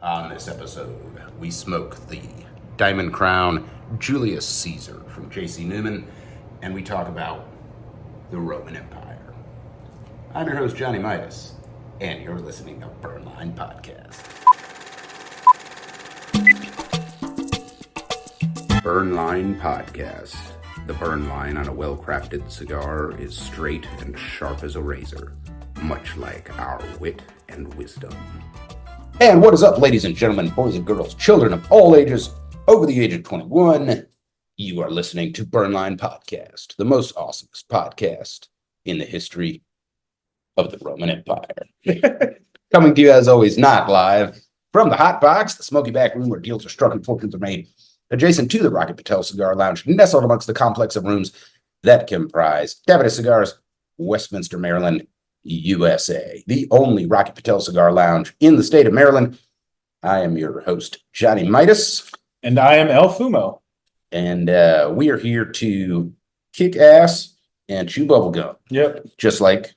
On this episode, we smoke the Diamond Crown Julius Caesar from J.C. Newman, and we talk about the Roman Empire. I'm your host, Johnny Midas, and you're listening to Burnline Podcast. Burnline Podcast. The burn line on a well-crafted cigar is straight and sharp as a razor, much like our wit and wisdom. And what is up, ladies and gentlemen, boys and girls, children of all ages, over the age of 21? You are listening to Burnline Podcast, the most awesomest podcast in the history of the Roman Empire. Coming to you, as always, not live from the Hot Box, the smoky back room where deals are struck and fortunes are made, adjacent to the Rocket Patel Cigar Lounge, nestled amongst the complex of rooms that comprise Davidoff Cigars, Westminster, Maryland, USA, the only Rocket Patel Cigar Lounge in the state of Maryland. I am your host, Johnny Midas. And I am El Fumo. And we are here to kick ass and chew bubblegum. Yep. Just like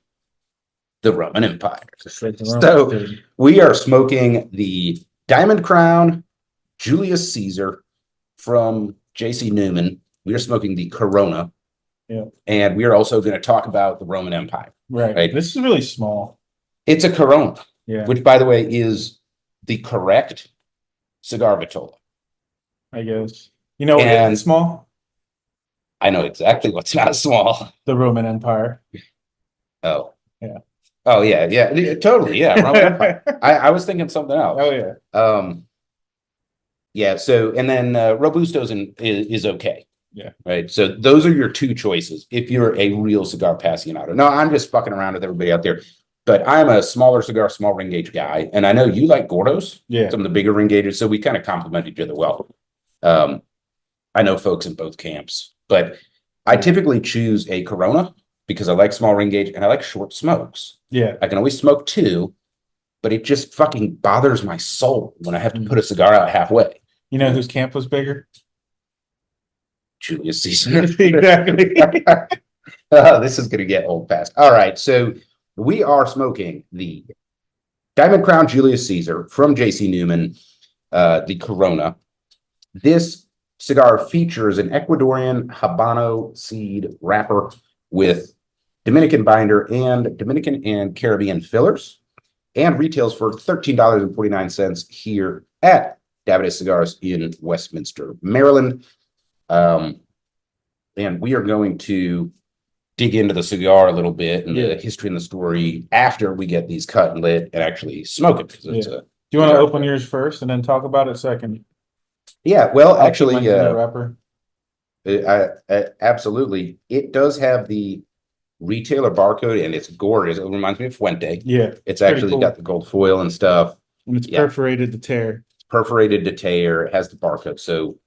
the Roman Empire. So we are smoking the Diamond Crown Julius Caesar from J.C. Newman. We are smoking the Corona. Yeah. And we are also going to talk about the Roman Empire. Right. This is really small. It's a Corona, Yeah. which, by the way, is the correct cigar vitola. I guess. You know, And- it's small. I know exactly what's not small. The Roman Empire. Oh. Yeah. Oh, yeah. Totally, yeah. Roman Empire. I was thinking something else. Oh, yeah. Yeah, so, and then Robusto's is okay. Yeah. Right. So those are your two choices if you're a real cigar aficionado. No, I'm just fucking around with everybody out there. But I'm a smaller cigar, small ring gauge guy. And I know you like Gordos, Yeah. some of the bigger ring gauges. So we kind of complement each other well. I know folks in both camps, but I typically choose a Corona because I like small ring gauge and I like short smokes. Yeah. I can always smoke two, but it just fucking bothers my soul when I have to put a cigar out halfway. You know whose camp was bigger? Julius Caesar. Exactly. This is going to get old fast. All right. So we are smoking the Diamond Crown Julius Caesar from J.C. Newman, the Corona. This cigar features an Ecuadorian Habano seed wrapper with Dominican binder and Dominican and Caribbean fillers, and retails for $13.49 here at Davidoff Cigars in Westminster, Maryland. And we are going to dig into the cigar a little bit and the history and the story after we get these cut and lit and actually smoke it. Do you want to open yours first and then talk about it second? Yeah, well, actually, wrapper. absolutely. It does have the retailer barcode and it's gorgeous. It reminds me of Fuente. Yeah. It's actually cool. got the gold foil and stuff. And it's perforated to tear. It's perforated to tear. It has the barcode. So,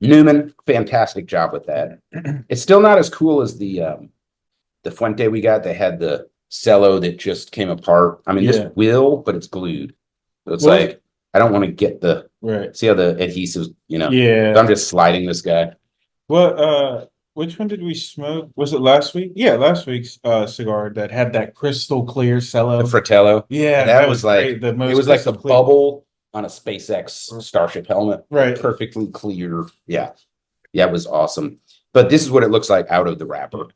Newman, fantastic job with that. It's still not as cool as the Fuente we got. They had the cello that just came apart. I mean, this will, but it's glued. So it's like, I don't want to get the, see how the adhesives, Yeah. I'm just sliding this guy. Well, which one did we smoke? Was it last week? Yeah, last week's cigar that had that crystal clear cello. The Fratello. Yeah, that was like, great. it was like the bubble on a SpaceX Starship helmet. Right. Perfectly clear. Yeah. Yeah, it was awesome. But this is what it looks like out of the wrapper.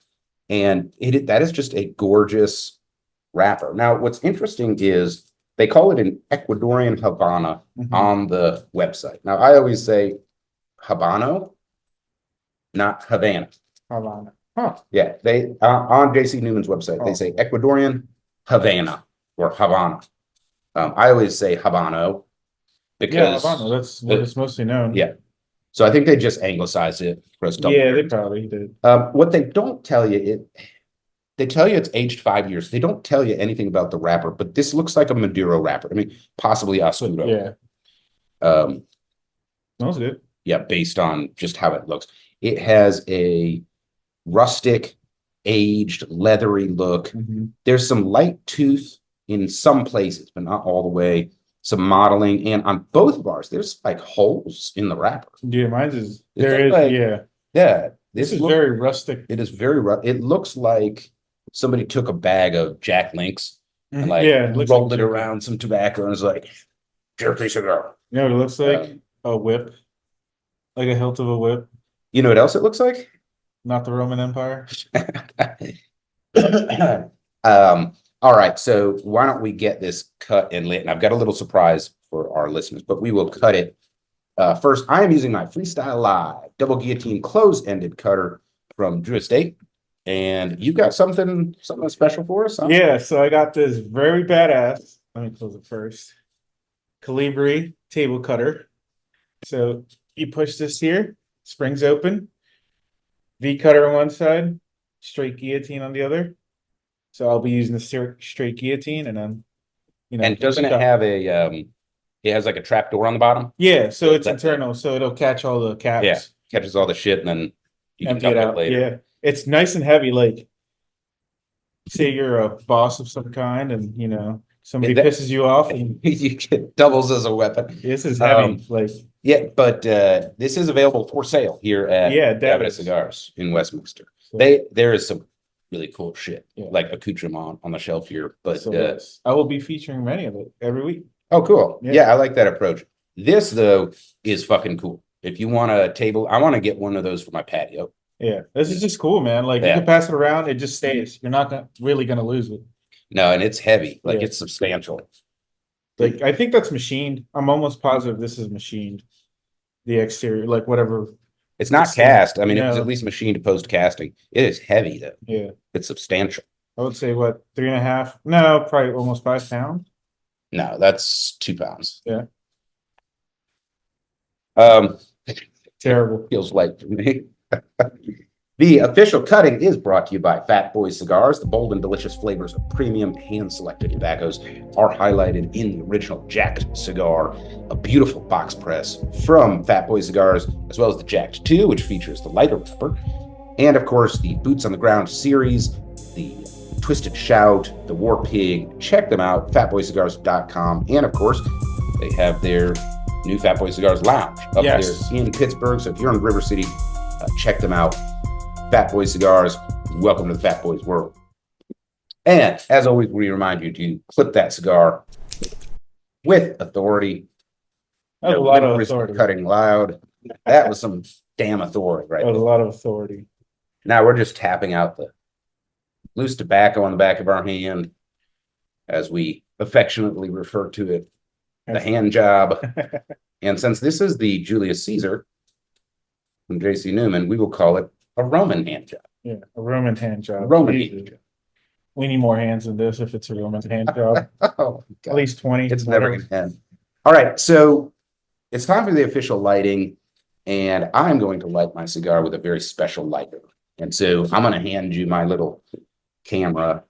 And that is just a gorgeous wrapper. Now, what's interesting is they call it an Ecuadorian Havana on the website. Now, I always say Habano, not Havana. Havana. Huh. Yeah, they on J.C. Newman's website, they say Ecuadorian Havana or Havana. I always say Habano because Havana, that's what it's mostly known. Yeah. So I think they just anglicized it. Yeah, they probably did. What they don't tell you, they tell you it's aged 5 years. They don't tell you anything about the wrapper, but this looks like a Maduro wrapper. I mean, possibly Oscuro. Yeah. Smells good. Yeah, based on just how it looks. It has a rustic, aged, leathery look. There's some light tooth in some places, but not all the way. Some modeling, and on both bars, there's like holes in the wrapper. Yeah, mine's is yeah. This is very rustic. It is very it looks like somebody took a bag of Jack Links and rolled it around some tobacco and was like, Jerky cigar. You know what it looks like? A whip. Like a hilt of a whip. You know what else it looks like? Not the Roman Empire. All right, so why don't we get this cut and lit? And I've got a little surprise for our listeners, but we will cut it. First, I am using my Freestyle Live double guillotine close-ended cutter from Drew Estate. And you got something special for us? Huh? Yeah, so I got this very badass. Let me close it first. Calibri table cutter. So you push this here, springs open, V cutter on one side, straight guillotine on the other. So I'll be using the straight guillotine, and then And doesn't it have a it has like a trap door on the bottom? Yeah, so it's internal, so it'll catch all the caps. Yeah, catches all the shit, and then you can empty it out later. Yeah, it's nice and heavy. Like, say you're a boss of some kind, and somebody pisses you off, and it doubles as a weapon. This is heavy. Yeah, but this is available for sale here at Davida Cigars in Westminster. So, there is some really cool shit, like accoutrement on the shelf here. But so I will be featuring many of it every week. Oh, cool. Yeah, I like that approach. This, though, is fucking cool. If you want a table, I want to get one of those for my patio. Yeah, this is just cool, man. Like, you can pass it around, it just stays. You're not really going to lose it. No, and it's heavy. Like, it's substantial. Like, I think that's machined. I'm almost positive this is machined. The exterior, like whatever. It's not cast. I mean, it was at least machined post casting. It is heavy, though. Yeah. It's substantial. I would say, what, 3.5? No, probably almost 5 pounds. No, that's 2 pounds. Yeah. Terrible. Feels light for me. The official cutting is brought to you by Fat Boys Cigars. The bold and delicious flavors of premium hand-selected tobaccos are highlighted in the original Jacked cigar, a beautiful box press from Fat Boys Cigars, as well as the Jacked 2, which features the lighter wrapper, and of course the Boots on the Ground series, the Twisted Shout, the War Pig. Check them out, fatboycigars.com, and of course they have their new Fat Boy Cigars Lounge up there in Pittsburgh. So if you're in River City, check them out. Fat Boy Cigars, welcome to the Fat Boys world. And as always, we remind you to clip that cigar with authority. That's a lot of authority. Cutting loud. That was some damn authority, right? That was a lot of authority. Now we're just tapping out the loose tobacco on the back of our hand, as we affectionately refer to it, the hand job. And since this is the Julius Caesar from J.C. Newman, we will call it a Roman hand job. Yeah, a Roman hand job. Hand job. We need more hands than this if it's a Roman hand job. At least 20. It's never going to end. All right, so it's time for the official lighting, and I'm going to light my cigar with a very special lighter. And so I'm going to hand you my little camera.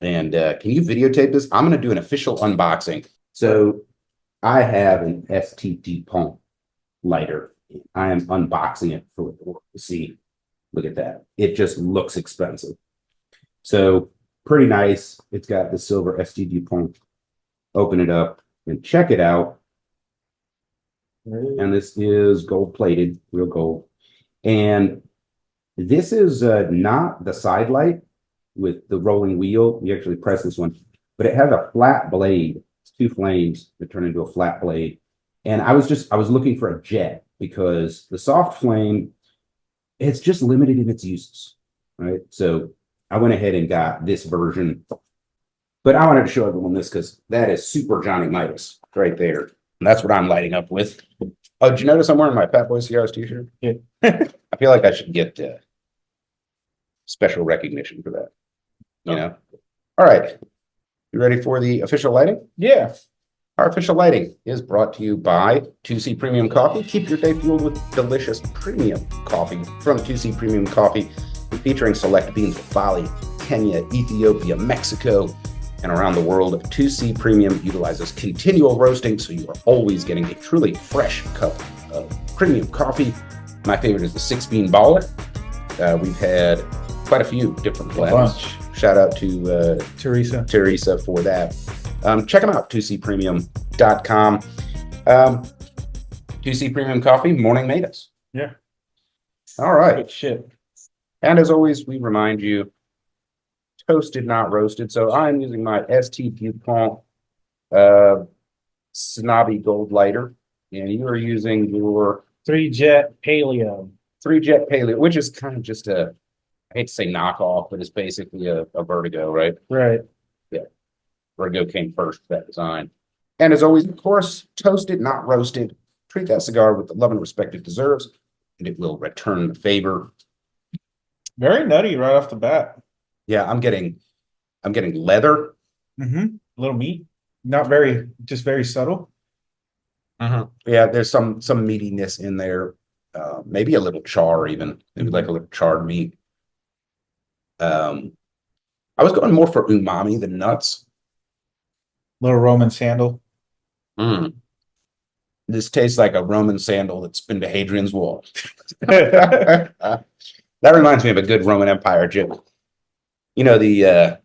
And can you videotape this? I'm going to do an official unboxing. So I have an ST Dupont lighter. I am unboxing it for the world to see. Look at that. It just looks expensive. So pretty nice. It's got the silver ST Dupont. Open it up and check it out. And this is gold plated, real gold. And this is not the side light with the rolling wheel. We actually press this one, but it has a flat blade. It's 2 flames that turn into a flat blade. And I was looking for a jet because the soft flame, it's just limited in its uses, right? So I went ahead and got this version, but I wanted to show everyone this because that is super Johnny Midas right there. And that's what I'm lighting up with. Oh, did you notice I'm wearing my Fat Boy Cigars t-shirt? Yeah. I feel like I should get special recognition for that. You know? All right. You ready for the official lighting? Yeah. Our official lighting is brought to you by 2C Premium Coffee. Keep your day fueled with delicious premium coffee from 2C Premium Coffee, featuring select beans from Bali, Kenya, Ethiopia, Mexico, and around the world. 2C Premium utilizes continual roasting, so you are always getting a truly fresh cup of premium coffee. My favorite is the 6-bean baller. We've had quite a few different blends. Shout out to Teresa for that. Check them out, 2cpremium.com. 2C Premium Coffee, morning made us. Yeah. All right. Good shit. And as always, we remind you, toasted, not roasted. So I'm using my ST Dupont snobby gold lighter, and you are using your 3-jet paleo. 3-jet paleo, which is kind of just a, I hate to say knockoff, but it's basically a Vertigo, right? Right. Yeah. Vertigo came first with that design. And as always, of course, toasted, not roasted. Treat that cigar with the love and respect it deserves, and it will return the favor. Very nutty right off the bat. Yeah, I'm getting leather. A little meat. Not very, just very subtle. Yeah, there's some meatiness in there. Maybe a little char even. Maybe like a little charred meat. I was going more for umami than nuts. Little Roman sandal. This tastes like a Roman sandal that's been to Hadrian's Wall. That reminds me of a good Roman Empire joke. You know, the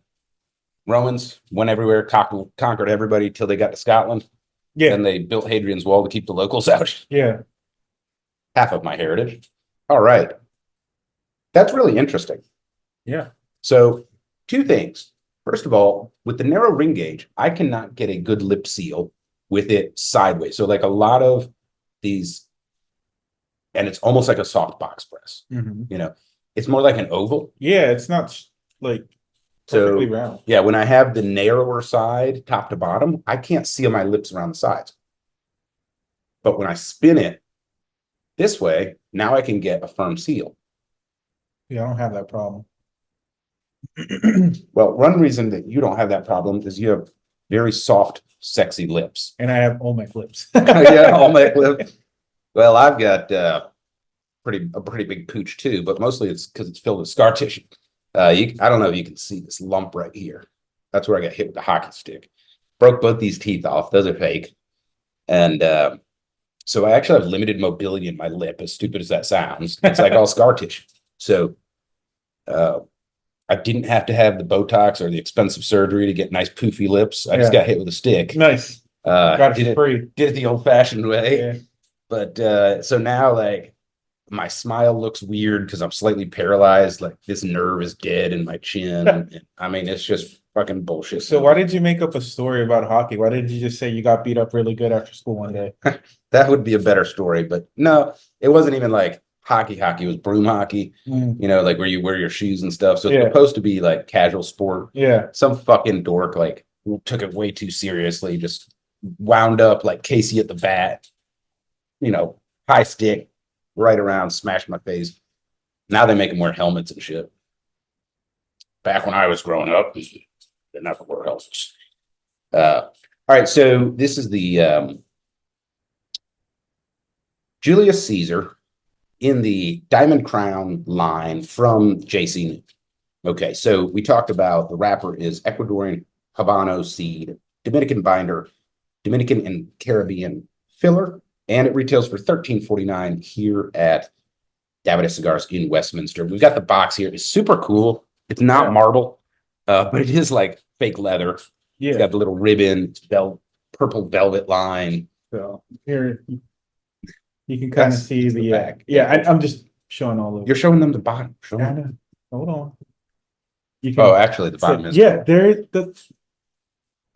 Romans went everywhere, conquered everybody till they got to Scotland. Yeah. And they built Hadrian's Wall to keep the locals out. Yeah. Half of my heritage. All right. That's really interesting. Yeah. So, two things. First of all, with the narrow ring gauge, I cannot get a good lip seal with it sideways. So, like a lot of these, and it's almost like a soft box press. You know, it's more like an oval. Yeah, it's not like perfectly round. Yeah, when I have the narrower side, top to bottom, I can't seal my lips around the sides. But when I spin it this way, now I can get a firm seal. Yeah, I don't have that problem. Well, one reason that you don't have that problem is you have very soft, sexy lips. And I have Olmec lips. Yeah, Olmec lips. Well, I've got a pretty big pooch too, but mostly it's because it's filled with scar tissue. I don't know if you can see this lump right here. That's where I got hit with the hockey stick. Broke both these teeth off. Those are fake. And so I actually have limited mobility in my lip, as stupid as that sounds. It's like all scar tissue. So I didn't have to have the Botox or the expensive surgery to get nice poofy lips. I just got hit with a stick. Nice. Got it free. Did it the old-fashioned way. Yeah. But so now, like, my smile looks weird because I'm slightly paralyzed. Like, this nerve is dead in my chin. I mean, it's just fucking bullshit. So why did you make up a story about hockey? Why didn't you just say you got beat up really good after school one day? That would be a better story. But no, it wasn't even like hockey. It was broom hockey, you know, like where you wear your shoes and stuff. So it's supposed to be like casual sport. Yeah. Some fucking dork like took it way too seriously, just wound up like Casey at the bat, you know, high stick, right around, smashed my face. Now they make them wear helmets and shit. Back when I was growing up, they didn't have to wear helmets. All right, so this is the Julius Caesar in the Diamond Crown line from J.C. Newman. Okay, so we talked about the wrapper is Ecuadorian Habano seed, Dominican binder, Dominican and Caribbean filler, and it retails for $13.49 here at Davidoff Cigars in Westminster. We've got the box here. It's super cool. It's not marble, but it is like fake leather. Yeah. It's got the little ribbon, purple velvet line. So here you can kind of see the back. I'm just showing all of it. You're showing them the bottom. Hold on. Actually, the bottom is. Yeah, there.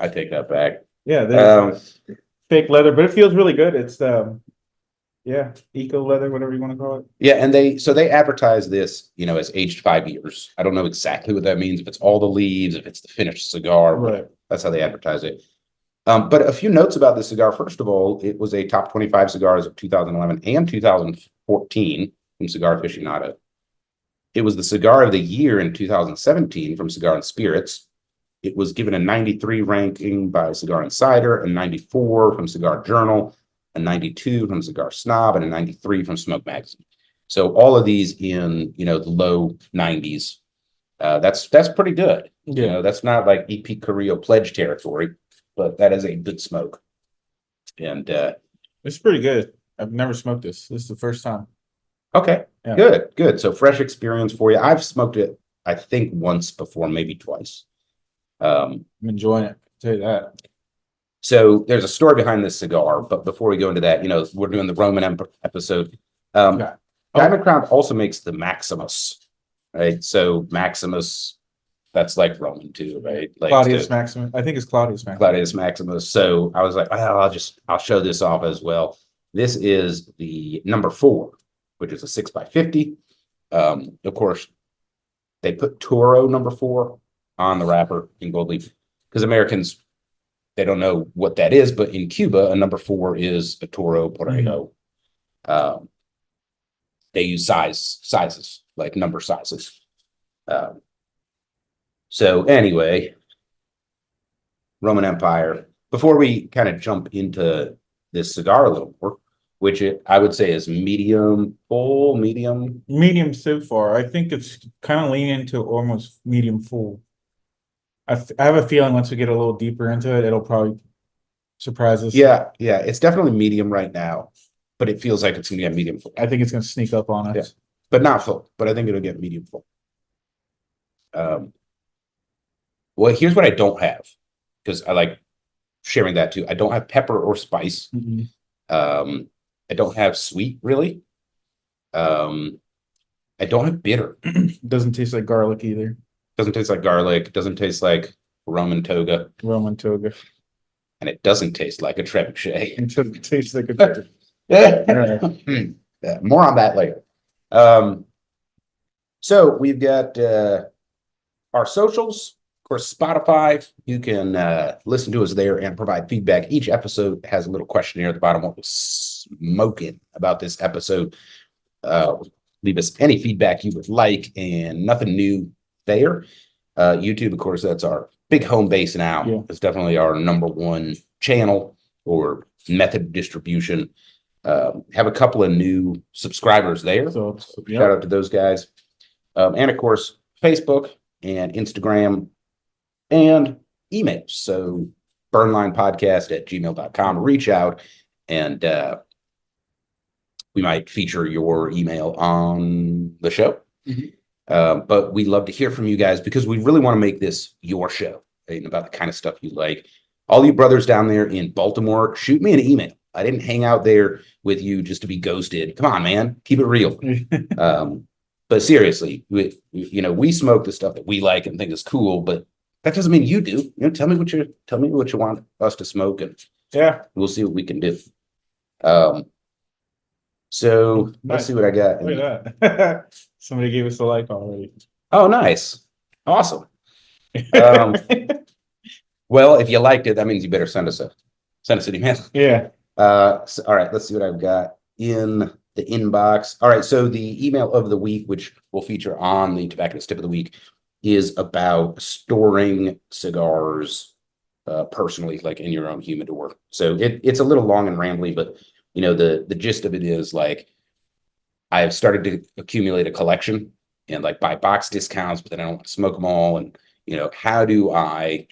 I take that back. Yeah, there's fake leather, but it feels really good. It's eco leather, whatever you want to call it. Yeah, and they advertise this, you know, as aged 5 years. I don't know exactly what that means. If it's all the leaves, if it's the finished cigar, right? That's how they advertise it. But a few notes about this cigar. First of all, it was a top 25 cigars of 2011 and 2014 from Cigar Aficionado. It was the cigar of the year in 2017 from Cigar and Spirits. It was given a 93 ranking by Cigar Insider, a 94 from Cigar Journal, a 92 from Cigar Snob, and a 93 from Smoke Magazine. So all of these in, you know, the low 90s. That's pretty good. Yeah. You know, that's not like EP Carrillo pledge territory, but that is a good smoke. And it's pretty good. I've never smoked this. This is the first time. Okay. Yeah. Good. So fresh experience for you. I've smoked it, I think, once before, maybe twice. I'm enjoying it. I'll tell you that. So there's a story behind this cigar, but before we go into that, you know, we're doing the Roman episode. Diamond Crown also makes the Maximus, right? So Maximus that's like Roman too, right? Like Claudius Maximus. I think it's Claudius Maximus. Claudius Maximus. So I was like, oh, I'll show this off as well. This is the number 4, which is a 6x50. Of course, they put Toro number 4 on the wrapper in gold leaf because Americans, they don't know what that is, but in Cuba, a number 4 is a Toro Parejo. They use sizes, like number sizes. So anyway, Roman Empire. Before we kind of jump into this cigar a little more, which I would say is medium full, medium so far. I think it's kind of leaning into almost medium full. I have a feeling once we get a little deeper into it, it'll probably surprise us. Yeah, it's definitely medium right now, but it feels like it's gonna get medium full. I think it's gonna sneak up on us. Yeah, but not full. But I think it'll get medium full. Well, here's what I don't have, because I like sharing that too. I don't have pepper or spice. I don't have sweet, really. I don't have bitter. Doesn't taste like garlic either. Doesn't taste like garlic. Doesn't taste like Roman toga. And it doesn't taste like a trebuchet. It doesn't taste like a trebuchet. Yeah, more on that later. So we've got our socials. Of course, Spotify. You can listen to us there and provide feedback. Each episode has a little questionnaire at the bottom. What was smoking about this episode? Leave us any feedback you would like, and nothing new there. YouTube, of course, that's our big home base now. Yeah. It's definitely our number 1 channel or method of distribution. Have a couple of new subscribers there. So shout out to those guys. And of course, Facebook and Instagram and emails. So burnlinepodcast@gmail.com. Reach out, and we might feature your email on the show. But we love to hear from you guys because we really want to make this your show, right? About the kind of stuff you like. All you brothers down there in Baltimore, shoot me an email. I didn't hang out there with you just to be ghosted. Come on, man. Keep it real. But seriously, we smoke the stuff that we like and think is cool, but that doesn't mean you do. Tell me what you want us to smoke, and we'll see what we can do. So let's see what I got. Look at that. Somebody gave us a like already. Oh, nice. Awesome. Well, if you liked it, that means you better send us an email. Yeah. All right, let's see what I've got in the inbox. All right, so the email of the week, which will feature on the Tobacconist Tip of the Week, is about storing cigars personally, like in your own humidor. So it's a little long and rambly, but the gist of it is, like, I have started to accumulate a collection and like buy box discounts, but then I don't want to smoke them all. And how do I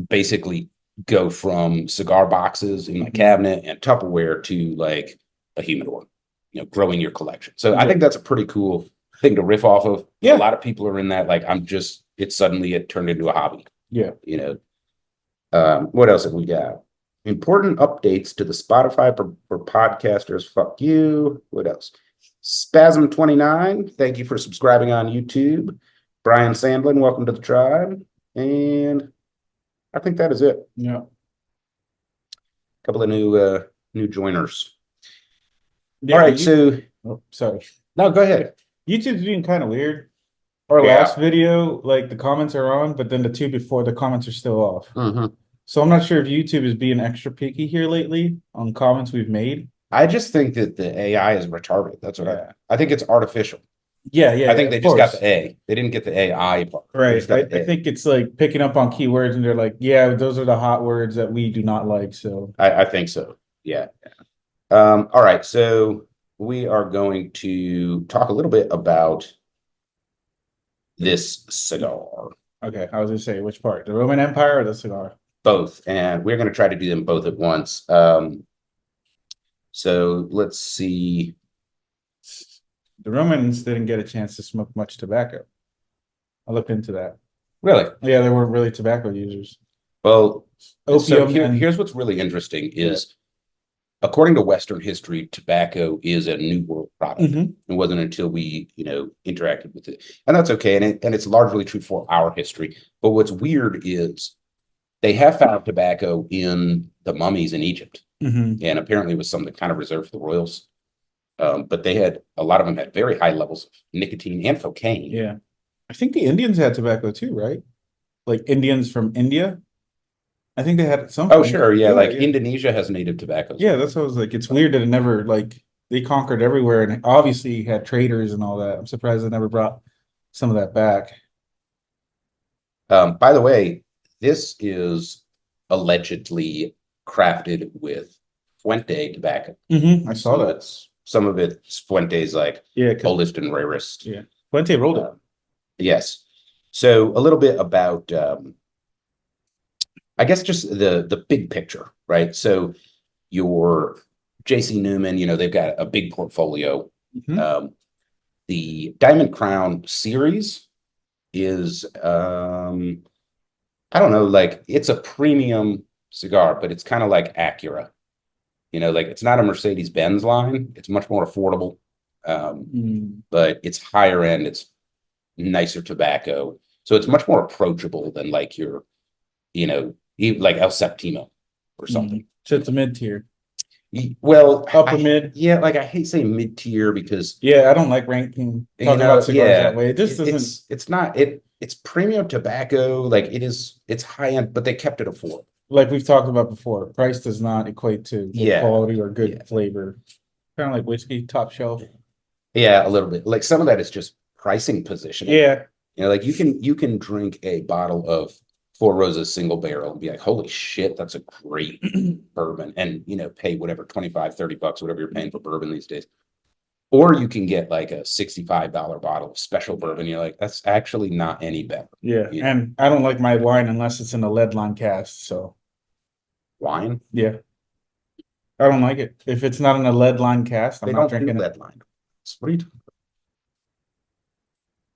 basically go from cigar boxes in my cabinet and Tupperware to like a humidor, growing your collection. So I think that's a pretty cool thing to riff off of. Yeah. A lot of people are in that, like, it turned into a hobby. Yeah. What else have we got? Important updates to the Spotify for podcasters. Fuck you. What else? Spasm29, thank you for subscribing on YouTube. Brian Sandlin, welcome to the tribe. And I think that is it. Yeah. A couple of new joiners. Yeah, all right, sorry. No, go ahead. YouTube's being kind of weird. Our last video, like, the comments are on, but then the 2 before, the comments are still off. So I'm not sure if YouTube is being extra picky here lately on comments we've made. I just think that the AI is retarded. That's what I think it's artificial. Yeah. I think they just got the A. They didn't get the AI part. Right. I think it's like picking up on keywords, and they're like, yeah, those are the hot words that we do not like. So I think so. Yeah. All right. So we are going to talk a little bit about this cigar. Okay. I was going to say, which part? The Roman Empire or the cigar? Both. And we're going to try to do them both at once. So let's see. The Romans didn't get a chance to smoke much tobacco. I looked into that. Really? Yeah, they weren't really tobacco users. Well, so here's what's really interesting is according to Western history, tobacco is a New World product. Mhm. It wasn't until we, interacted with it, and that's okay. And it's largely true for our history. But what's weird is they have found tobacco in the mummies in Egypt, Mhm. and apparently it was something kind of reserved for the royals. But they had a lot of them had very high levels of nicotine and cocaine. Yeah. I think the Indians had tobacco too, right? Like Indians from India. I think they had at some Oh, point. sure, yeah. Like Yeah. Indonesia has native tobaccos. Yeah, that's what I was like. It's weird that it never like they conquered everywhere and obviously had traders and all that. I'm surprised they never brought some of that back. By the way, this is allegedly crafted with Fuente tobacco. I saw So that. some of it's Fuente's like Yeah, oldest and rarest. yeah. Fuente rolled it. Yes. So a little bit about I guess just the big picture, right? So your JC Newman, they've got a big portfolio. Mhm. The Diamond Crown series is I don't know, like it's a premium cigar, but it's kind of like Acura. Like it's not a Mercedes-Benz line. It's much more affordable. But it's higher end, it's nicer tobacco. So it's much more approachable than like your, like El Septimo or something. So it's a mid tier. Well, Upper mid. Yeah, like I hate saying mid tier because Yeah, I don't like ranking talking about cigars that way. It just doesn't. It's not it's premium tobacco. Like it's high end, but they kept it affordable. Like we've talked about before, price does not equate to good Yeah. quality or good Yeah. flavor. Kind of like whiskey, top shelf. Yeah, a little bit. Like some of that is just pricing positioning. Yeah, Like you can drink a bottle of Four Roses single barrel and be like, holy shit, that's a great bourbon. And pay whatever, 25, $30, whatever you're paying for bourbon these days. Or you can get like a $65 bottle of special bourbon. You're like, that's actually not any better. yeah. And I don't like my wine unless it's in a lead line cast. So Wine? yeah. I don't like it. If it's not in a lead line cast, I'm They not don't do drinking it. lead line. What are you talking about?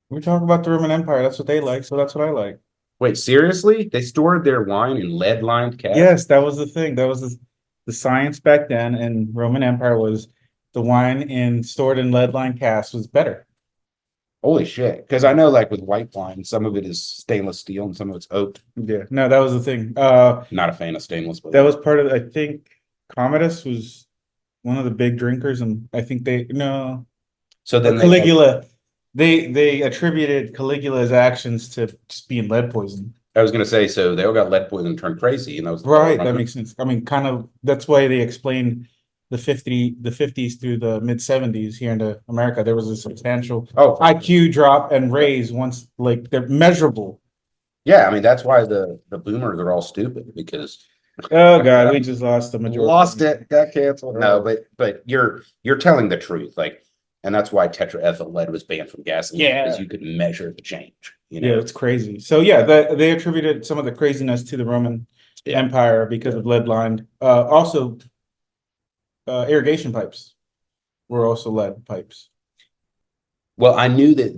We talk about the Roman Empire. That's what they like. So that's what I like. Wait, seriously? They stored their wine in lead lined casks? Yes, that was the thing. That was the science back then in Roman Empire was the wine stored in lead line casks was better. Holy shit. Because I know like with white wine, some of it is stainless steel and some of it's oak. Yeah, no, that was the thing. Not a fan of stainless, but That was part of I think Commodus was one of the big drinkers, and I think so then Caligula. They attributed Caligula's actions to just being lead poison. I was gonna say, so they all got lead poison and turned crazy, and that was Right, that makes sense. I mean, kind of that's why they explained the 50s through the mid 70s here into America. There was a substantial IQ drop and raise once like they're measurable. Yeah, I mean that's why the boomers are all stupid because Oh god, we just lost the majority. Lost it, got canceled. No, but you're telling the truth, like, and that's why tetraethyl lead was banned from gasoline. Yeah. Because you could measure the change. Yeah, it's crazy. So yeah, they attributed some of the craziness to the Roman Empire because of lead lined. Also, irrigation pipes were also lead pipes. Well, I knew that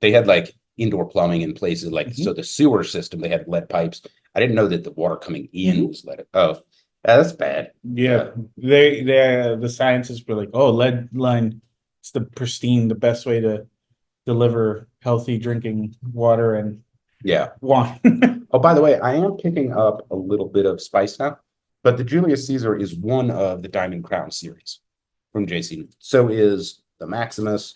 they had like indoor plumbing in places like so the sewer system they had lead pipes. I didn't know that the water coming in was lead. Oh, that's bad. Yeah, they the scientists were like, oh, lead line, it's the pristine, the best way to deliver healthy drinking water and wine. Oh, by the way, I am picking up a little bit of spice now, but the Julius Caesar is one of the Diamond Crown series from JC. So is the Maximus.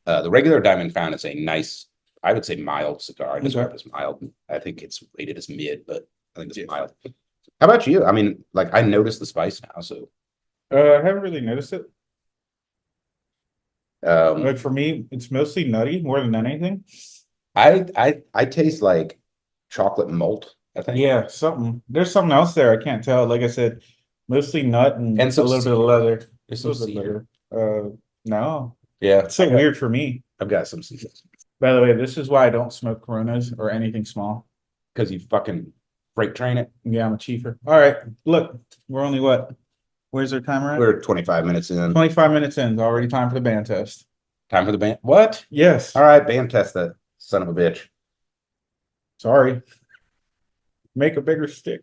The regular Diamond Crown is a nice, I would say mild cigar. I describe it as mild. I think it's rated as mid, but I think it's mild. How about you? I mean, like I noticed the spice now, so I haven't really noticed it. Like for me, it's mostly nutty more than anything. I taste like chocolate malt, I think. Yeah, something. There's something else there. I can't tell. Like I said, mostly nut and a little bit of leather. There's some cedar. No. Yeah. It's so weird for me. I've got some cedar. By the way, this is why I don't smoke Coronas or anything small. Because you fucking freight train it. Yeah, I'm a chiefer. All right, look, we're only what? Where's our timer at? We're 25 minutes in. 25 minutes in. It's already time for the band test. Time for the band. What? Yes. All right, band test that son of a bitch. Sorry. Make a bigger stick.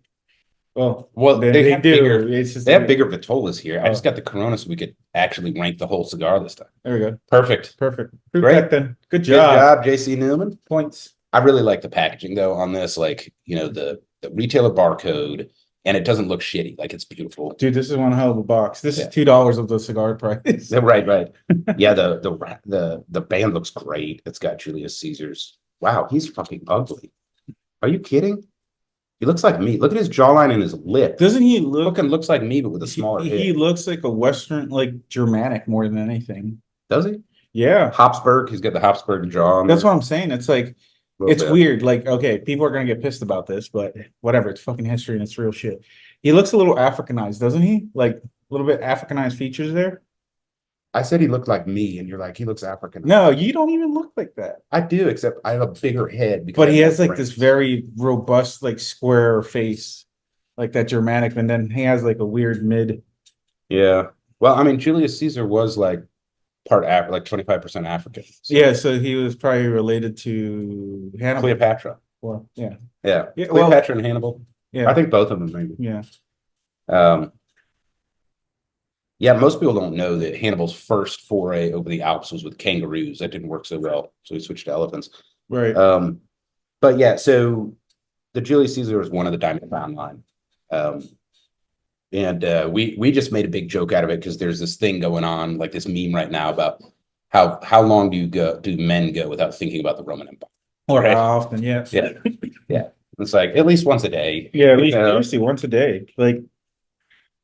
Well, they have do. bigger. It's just They have bigger Vitolas here. I Oh. just got the Corona so we could actually rank the whole cigar this time. There we go. Perfect. Perfect. Fruit Great. deck then. Good Good job. job, JC Newman. Points. I really like the packaging though on this, like, the retailer barcode, and it doesn't look shitty. Like, it's beautiful. Dude, this is one hell of a box. This is $2 of the cigar price. Right. Yeah, the band looks great. It's got Julius Caesar's. Wow, he's fucking ugly. Are you kidding? He looks like me. Look at his jawline and his lip. Doesn't he look? Fucking looks like me, but with a smaller head. He looks like a Western, like Germanic more than anything. Does he? Yeah. Habsburg. He's got the Habsburg jaw. That's what I'm saying. It's like, it's weird. Like, okay, people are gonna get pissed about this, but whatever. It's fucking history and it's real shit. He looks a little Africanized, doesn't he? Like a little bit Africanized features there. I said he looked like me, and you're like, he looks African. No, you don't even look like that. I do, except I have a bigger head. But he has like this very robust, like square face, like that Germanic, and then he has like a weird mid. Yeah. Well, I mean, Julius Caesar was like part like 25% African. So. Yeah, so he was probably related to Hannibal. Cleopatra. Well, yeah. Cleopatra and Hannibal. Yeah. I think both of them maybe. Yeah. Yeah, most people don't know that Hannibal's first foray over the Alps was with kangaroos. That didn't work so well, so he switched to elephants. Right. But yeah, so the Julius Caesar is one of the Diamond Crown line. And we just made a big joke out of it because there's this thing going on, like this meme right now about how long do men go without thinking about the Roman Empire? Or how often, yeah. Yeah. It's like at least once a day. Yeah, at least seriously once a day. Like,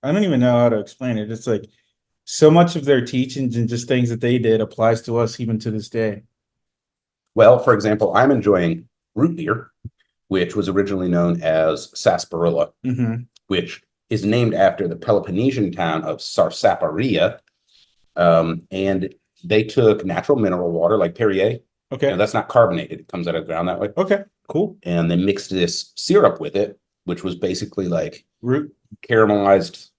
I don't even know how to explain it. It's like so much of their teachings and just things that they did applies to us even to this day. Well, for example, I'm enjoying root beer, which was originally known as sarsaparilla, which is named after the Peloponnesian town of Sarsaparilla. And they took natural mineral water like Perrier. Okay. That's not carbonated. It comes out of the ground that way. Okay, cool. And they mixed this syrup with it, which was basically like root caramelized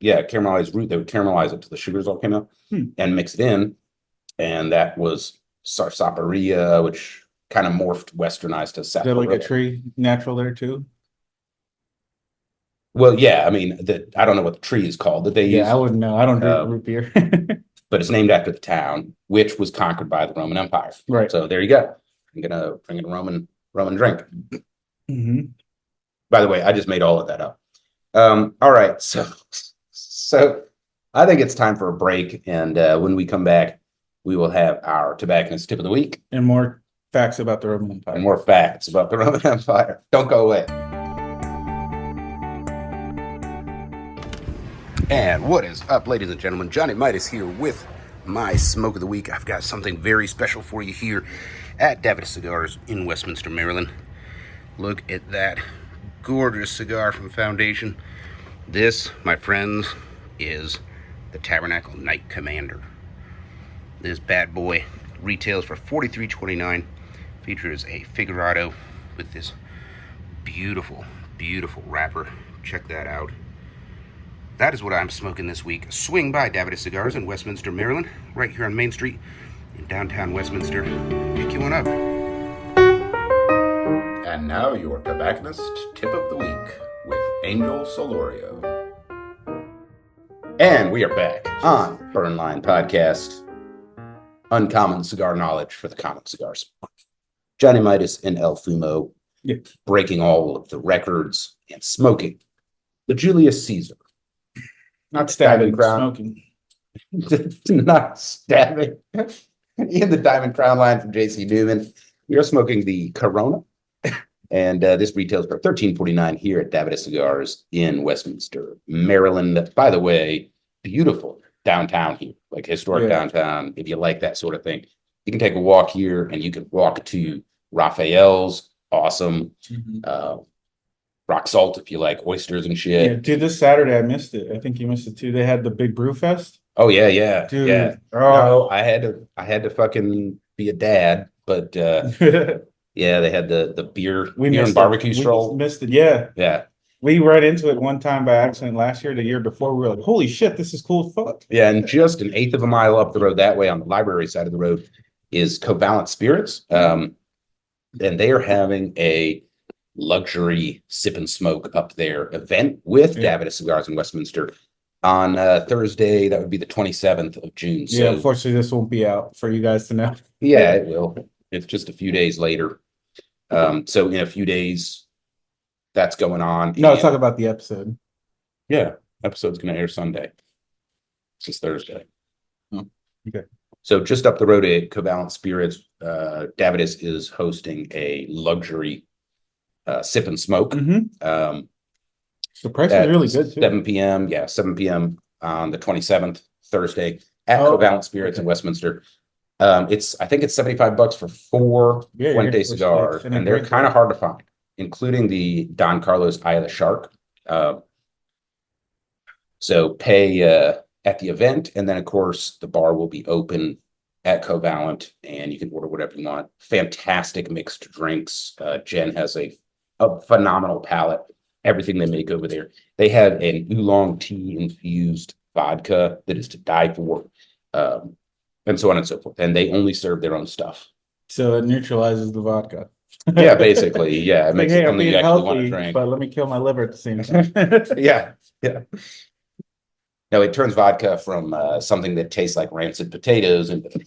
root. They would caramelize it till the sugars all came out and mix it in. And that was sarsaparilla, which kind of morphed westernized to sarsaparilla. Is that like a tree natural there too? Well, yeah, I mean, I don't know what the tree is called that they use. Yeah, I wouldn't know. I don't drink root beer. But it's named after the town, which was conquered by the Roman Empire. Right. So there you go. I'm gonna bring in a Roman drink. By the way, I just made all of that up. All right, so I think it's time for a break, and when we come back, we will have our tobacconist tip of the week and more facts about the Roman Empire. And more facts about the Roman Empire. Don't go away. And what is up, ladies and gentlemen? Johnny Midas here with my smoke of the week. I've got something very special for you here at Davidoff Cigars in Westminster, Maryland. Look at that gorgeous cigar from Foundation. This, my friends, is the Tabernacle Night Commander. This bad boy retails for $43.29. Features a figurado with this beautiful, beautiful wrapper. Check that out. That is what I'm smoking this week. Swing by Davidoff Cigars in Westminster, Maryland, right here on Main Street in downtown Westminster. Pick you one up. And now your tobacconist tip of the week with Angel Solorio. And we are back on Burn Line Podcast. Uncommon cigar knowledge for the common cigars. Johnny Midas and El Fumo breaking all of the records and smoking the Julius Caesar. Not stabbing, smoking. Not stabbing. In the Diamond Crown line from JC Newman, we are smoking the Corona. And this retails for $13.49 here at Davidoff Cigars in Westminster, Maryland. By the way, beautiful downtown here, like historic downtown. If you like that sort of thing, you can take a walk here and you can walk to Raphael's. Awesome. Rock Salt if you like oysters and shit. Yeah, dude, this Saturday I missed it. I think you missed it too. They had the big brew fest. Oh yeah. Dude. Yeah. No, I had to fucking be a dad, but yeah, they had the beer and barbecue stroll. We missed it, yeah. Yeah. We ran into it one time by accident last year, the year before. We were like, holy shit, this is cool as fuck. Yeah, and just an eighth of a mile up the road that way on the library side of the road is Covalent Spirits. And they are having a luxury sip and smoke up there event with Davidoff Cigars in Westminster on Thursday. That would be the 27th of June. So, yeah, unfortunately, this won't be out for you guys to know. Yeah, it will. It's just a few days later. So in a few days, that's going on. No, let's talk about the episode. Yeah, episode's going to air Sunday. This is Thursday. Okay. So just up the road at Covalent Spirits, Davidoff is hosting a luxury sip and smoke. The price is really good too. 7 p.m. Yeah, 7 p.m. on the 27th, Thursday at Covalent Spirits in Westminster. I think it's $75 for 4 Fuente cigars, and they're kind of hard to find, including the Don Carlos Eye of the Shark. So pay at the event, and then of course the bar will be open at Covalent, and you can order whatever you want. Fantastic mixed drinks. Jen has a phenomenal palate. Everything they make over there. They have an oolong tea infused vodka that is to die for, and so on and so forth. And they only serve their own stuff. So it neutralizes the vodka. Yeah, basically. Yeah, it makes it I'm something you being actually want to healthy, drink. but let me kill my liver at the same time. Yeah. No, it turns vodka from something that tastes like rancid potatoes into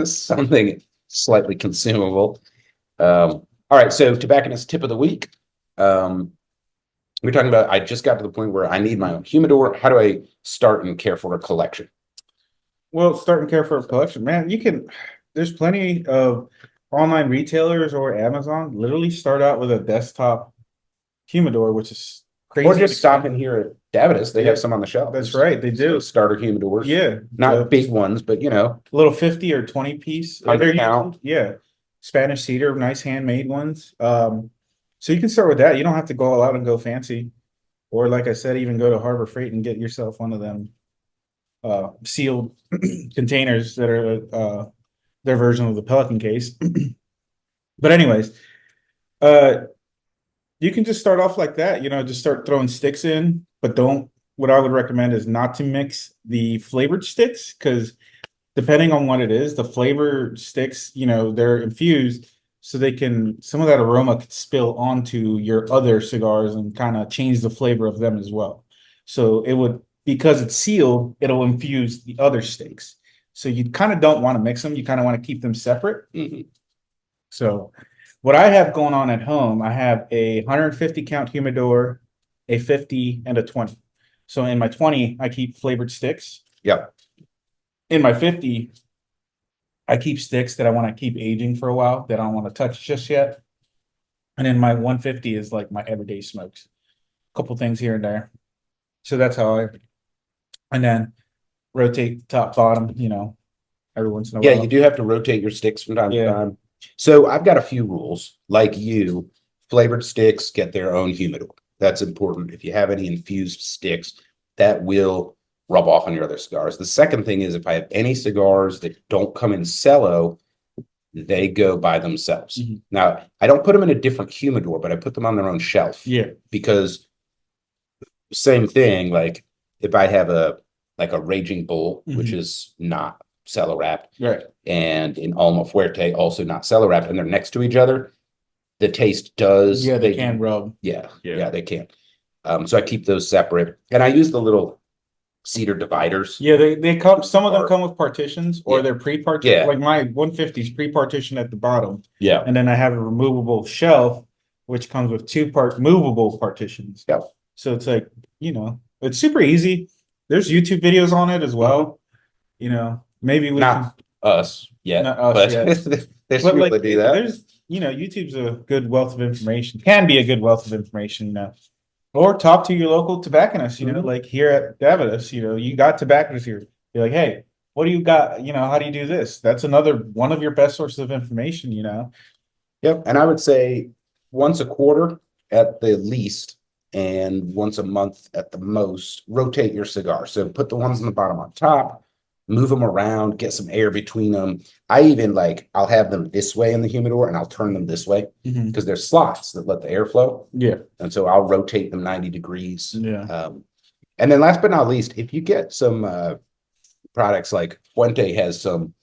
something slightly consumable. All right, so tobacconist tip of the week. We're talking about, I just got to the point where I need my own humidor. How do I start and care for a collection? Well, start and care for a collection, man. There's plenty of online retailers or Amazon. Literally start out with a desktop humidor, which is crazy. Or just stop in here at Davidoff. They have some on the shelf. That's right, they do. So starter humidors. Yeah, Not big ones, but little 50 or 20 piece. 100 count. Yeah, Spanish cedar, nice handmade ones. So you can start with that. You don't have to go all out and go fancy, or like I said, even go to Harbor Freight and get yourself one of them sealed containers that are their version of the Pelican case. But anyways, you can just start off like that. Just start throwing sticks in, but what I would recommend is not to mix the flavored sticks, because depending on what it is, the flavored sticks, they're infused. So some of that aroma could spill onto your other cigars and kind of change the flavor of them as well. So because it's sealed, it'll infuse the other sticks. So you kind of don't want to mix them. You kind of want to keep them separate. So what I have going on at home, I have a 150 count humidor, a 50, and a 20. So in my 20, I keep flavored sticks. Yep. In my 50, I keep sticks that I want to keep aging for a while, that I don't want to touch just yet. And then my 150 is like my everyday smokes. A couple things here and there. So that's how and then rotate top, bottom, every once in a while. Yeah, you do have to rotate your sticks from time to time. So I've got a few rules. Like you, flavored sticks get their own humidor. That's important. If you have any infused sticks, that will rub off on your other cigars. The second thing is, if I have any cigars that don't come in cello, they go by themselves. Now, I don't put them in a different humidor, but I put them on their own shelf. Yeah. Because same thing, like if I have a Raging Bull, which is not cello wrapped, right, and an Alma Fuerte, also not cello wrapped, and they're next to each other, the taste does. Yeah, they can rub. Yeah, they can. So I keep those separate, and I use the little cedar dividers. Yeah, they come. Some of them come with partitions, or they're pre-partitioned. Yeah. Like my 150 is pre-partitioned at the bottom. Yeah, and then I have a removable shelf, which comes with movable partitions. Yeah. So it's like, it's super easy. There's YouTube videos on it as well. Maybe we not us yet, but there's people that do that. There's, YouTube's a good wealth of information. Can be a good wealth of information, Or talk to your local tobacconist, like here at Davidoff, you got tobacconists here. You're like, hey, what do you got? How do you do this? That's another one of your best sources of information, Yep. And I would say once a quarter at the least, and once a month at the most, rotate your cigar. So put the ones on the bottom on top, move them around, get some air between them. I even I'll have them this way in the humidor and I'll turn them this way because there's slots that let the air flow. Yeah. And so I'll rotate them 90 degrees. Yeah. And then last but not least, if you get some products like Fuente has some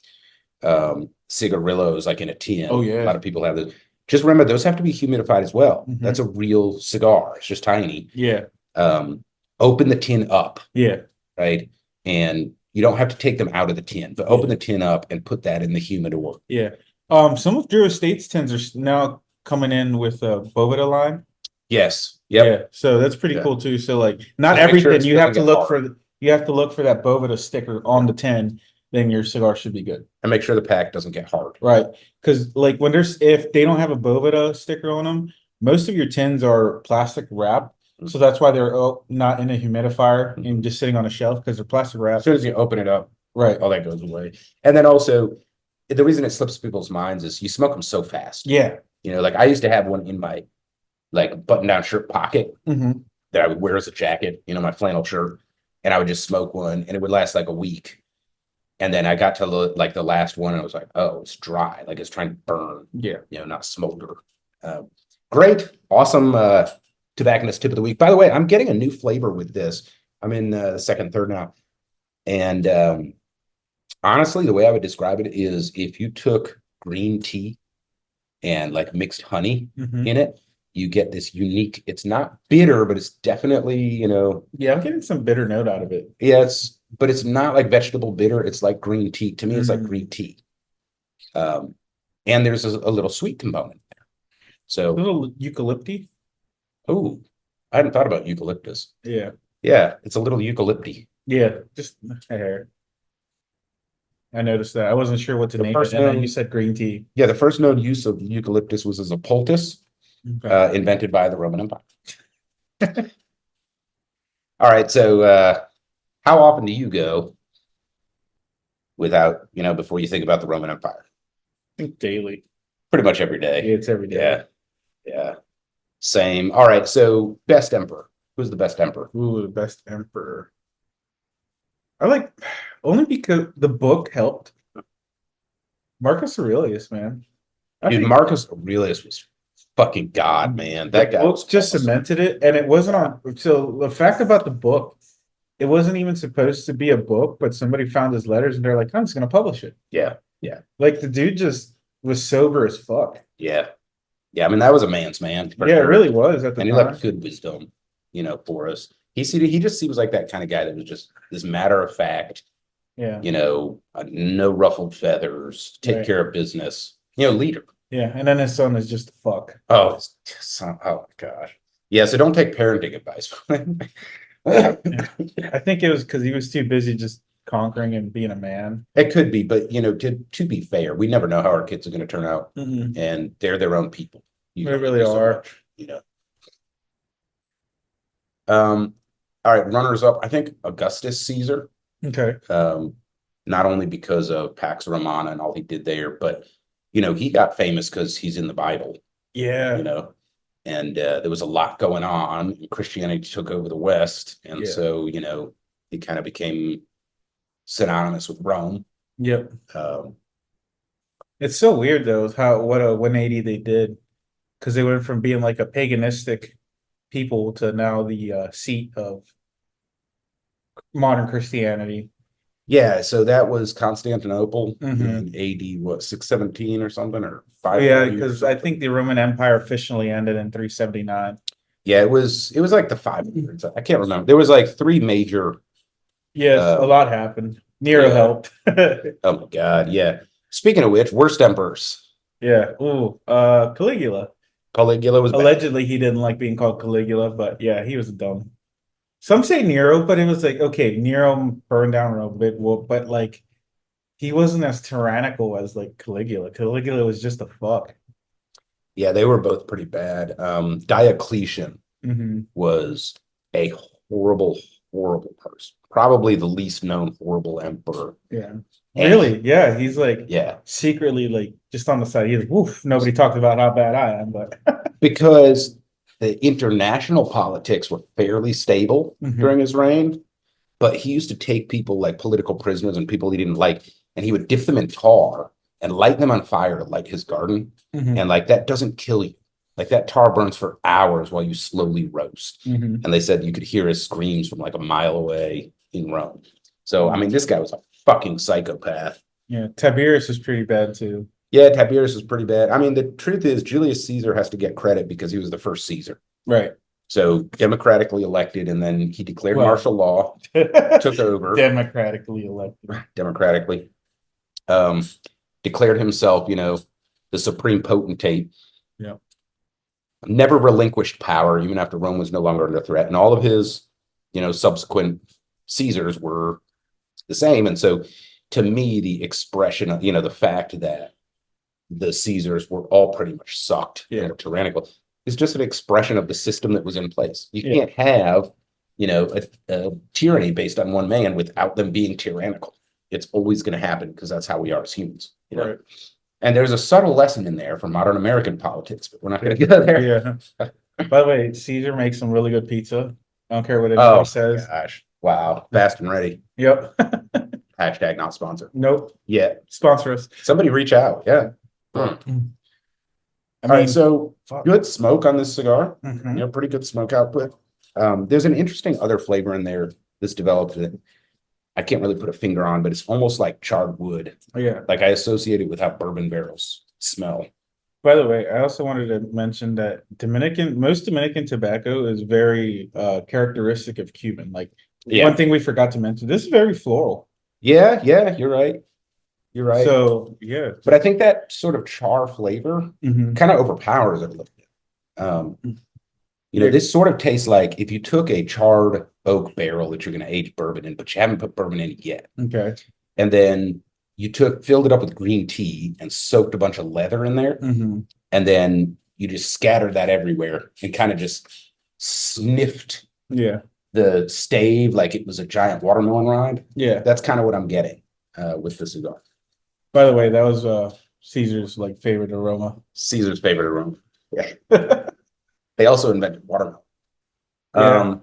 cigarillos like in a tin. Oh, yeah. A lot of people have those. just remember those have to be humidified as well. Mhm. That's a real cigar. It's just tiny. Yeah. Open the tin up, Yeah. right? And you don't have to take them out of the tin, but open the tin up and put that in the humidor. Yeah. Some of Drew Estate's tins are now coming in with a Boveda line. Yes. Yep. Yeah. So that's pretty cool too. So like not Just make sure everything it's you have to gonna look get for you have to look for that Boveda sticker on the tin, then your cigar should be good. And make sure the pack doesn't get hard. Right. Because like when if they don't have a Boveda sticker on them, most of your tins are plastic wrap. So that's why they're not in a humidifier and just sitting on a shelf because they're plastic wrap. As soon as you open it up, Right. all that goes away. And then also, the reason it slips people's minds is you smoke them so fast. Yeah. You know, like I used to have one in my like button-down shirt pocket Mm-hmm. that I would wear as a jacket, you know, my flannel shirt, and I would just smoke one, and it would last like a week. And then I got to like the last one, and I was like, oh, it's dry, like it's trying to burn. Yeah. You know, not smolder. Great, awesome. Tobacconist tip of the week. By the way, I'm getting a new flavor with this. I'm in the second, third now. And honestly, the way I would describe it is if you took green tea and like mixed honey in it, you get this unique, it's not bitter, but it's definitely, you know. Yeah, I'm getting some bitter note out of it. Yeah, but it's not like vegetable bitter. It's like green tea. To me, it's like green tea. And there's a little sweet component there. So a little eucalypty. Oh, I hadn't thought about eucalyptus. Yeah. Yeah, it's a little eucalypty. Yeah, just a hair. I noticed that. I wasn't sure what to name it, and then you said green tea. Yeah, the first known use of eucalyptus was as a poultice, invented by the Roman Empire. All right, so how often do you go without, before you think about the Roman Empire? I think daily. Pretty much every day. Yeah, it's every day. Yeah. Same. All right, so best emperor. Who's the best emperor? Ooh, the best emperor. I like only because the book helped. Marcus Aurelius, man. Dude, Marcus Aurelius was fucking God, man. That guy was just cemented it, and it wasn't on. So the fact about the book, it wasn't even supposed to be a book, but somebody found his letters and they're like, I'm just gonna publish it. Yeah. Like the dude just was sober as fuck. Yeah. I mean, that was a man's man. Yeah, sure. It really was at the time. And he left good wisdom, for us. He just seems like that kind of guy that was just this matter of fact. Yeah. No ruffled feathers, take care of business, leader. Yeah. And then his son is just a fuck. Oh, oh my gosh. Yeah. So don't take parenting advice from him. I think it was because he was too busy just conquering and being a man. It could be, but to be fair, we never know how our kids are going to turn out, and they're their own people. They really are. All right, runners up. I think Augustus Caesar. Okay. Not only because of Pax Romana and all he did there, but he got famous because he's in the Bible. Yeah. And there was a lot going on. Christianity took over the West, and so he kind of became synonymous with Rome. Yep. It's so weird though what a 180 they did, because they went from being like a paganistic people to now the seat of modern Christianity. Yeah, so that was Constantinople in AD, what, 617 or something, or 5? Yeah, because I think the Roman Empire officially ended in 379. Yeah, it was like the 500s. I can't remember. There was like 3 major. Yes, a lot happened. Nero helped. Oh my God, yeah. Speaking of which, worst emperors. Yeah. Ooh, Caligula. Caligula was allegedly bad. He didn't like being called Caligula, but yeah, he was dumb. Some say Nero, but it was like, okay, Nero burned down Rome, but like he wasn't as tyrannical as like Caligula. Caligula was just a fuck. Yeah, they were both pretty bad. Diocletian was a horrible person. Probably the least known horrible emperor. Yeah. Really? Yeah. He's like secretly like just on the side. He's like, woof, nobody talked about how bad I am, but because the international politics were fairly stable during his reign, but he used to take people like political prisoners and people he didn't like, and he would dip them in tar and light them on fire to light his garden. And like that doesn't kill you. Like that tar burns for hours while you slowly roast. And they said you could hear his screams from like a mile away in Rome. So I mean, this guy was a fucking psychopath. Yeah, Tiberius was pretty bad too. Yeah, Tiberius is pretty bad. I mean, the truth is Julius Caesar has to get credit because he was the first Caesar. Right. So democratically elected, and then he declared Well, martial law, took over democratically elected. democratically, declared himself, the supreme potentate. Yeah. Never relinquished power, even after Rome was no longer under threat. And all of his, subsequent Caesars were the same. And so to me, the expression of, the fact that the Caesars were all pretty much sucked and were tyrannical is just an expression of the system that was in place. You can't have, a tyranny based on one man without them being tyrannical. It's always going to happen because that's how we are as humans. Right. And there's a subtle lesson in there for modern American politics, but we're not going to go there. Yeah. By the way, Caesar makes some really good pizza. I don't care what anybody says. Gosh. Wow. Fast and ready. Yep. Hashtag not sponsored. Nope. Yeah. Sponsor us. Somebody reach out. Yeah. I All right, so good smoke on this cigar. Mhm. Pretty good smoke output. There's an interesting other flavor in there that's developed that I can't really put a finger on, but it's almost like charred wood. Oh, yeah. Like I associate it with how bourbon barrels smell. By the way, I also wanted to mention that most Dominican tobacco is very characteristic of Cuban. Like one thing we forgot to mention, this is very floral. Yeah, you're right. You're right. So yeah, but I think that sort of char flavor kind of overpowers it a little bit. This sort of tastes like if you took a charred oak barrel that you're going to age bourbon in, but you haven't put bourbon in it yet. Okay. And then you filled it up with green tea and soaked a bunch of leather in there. And then you just scattered that everywhere and kind of just sniffed the stave like it was a giant watermelon rind. Yeah. That's kind of what I'm getting with the cigar. By the way, that was Caesar's favorite aroma. Caesar's favorite aroma. Yeah. They also invented watermelon. Yeah.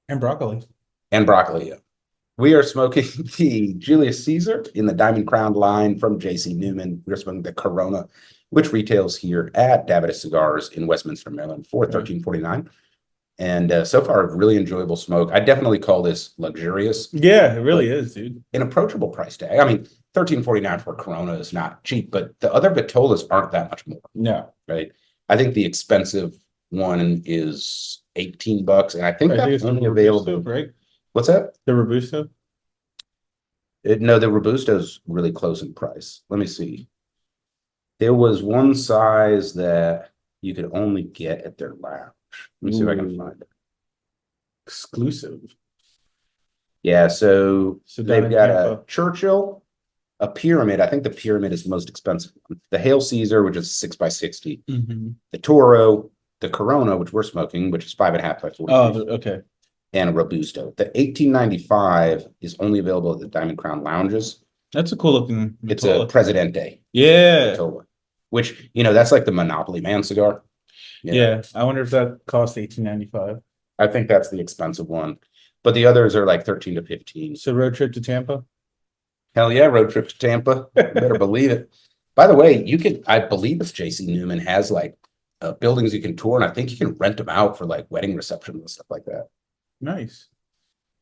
And broccoli. Yeah. We are smoking the Julius Caesar in the Diamond Crown line from J.C. Newman. We're smoking the Corona, which retails here at Davidoff Cigars in Westminster, Maryland for $13.49. And so far, a really enjoyable smoke. I definitely call this luxurious. Yeah, it really is, dude. An approachable price tag. I mean, $13.49 for Corona is not cheap, but the other Vitolas aren't that much more. No. Right? I think the expensive one is $18, and I think that's only available. Right? What's that? The Robusto? No, the Robusto is really close in price. Let me see. There was one size that you could only get at their lounge. Let me see if I can find it. Exclusive. Yeah, so they've got a Churchill, a Pyramid. I think the Pyramid is the most expensive one. The Hail Caesar, which is 6x60. The Toro, the Corona, which we're smoking, which is 5.5 by 40. Oh, okay. And a Robusto. The 1895 is only available at the Diamond Crown lounges. That's a cool looking. It's a Presidente. Yeah. Which, that's like the Monopoly Man cigar. Yeah. I wonder if that costs $18.95. I think that's the expensive one. But the others are like 13 to 15. So road trip to Tampa? Hell yeah, road trip to Tampa. Better believe it. By the way, I believe it's J.C. Newman has buildings you can tour, and I think you can rent them out for wedding receptions and stuff like that. Nice.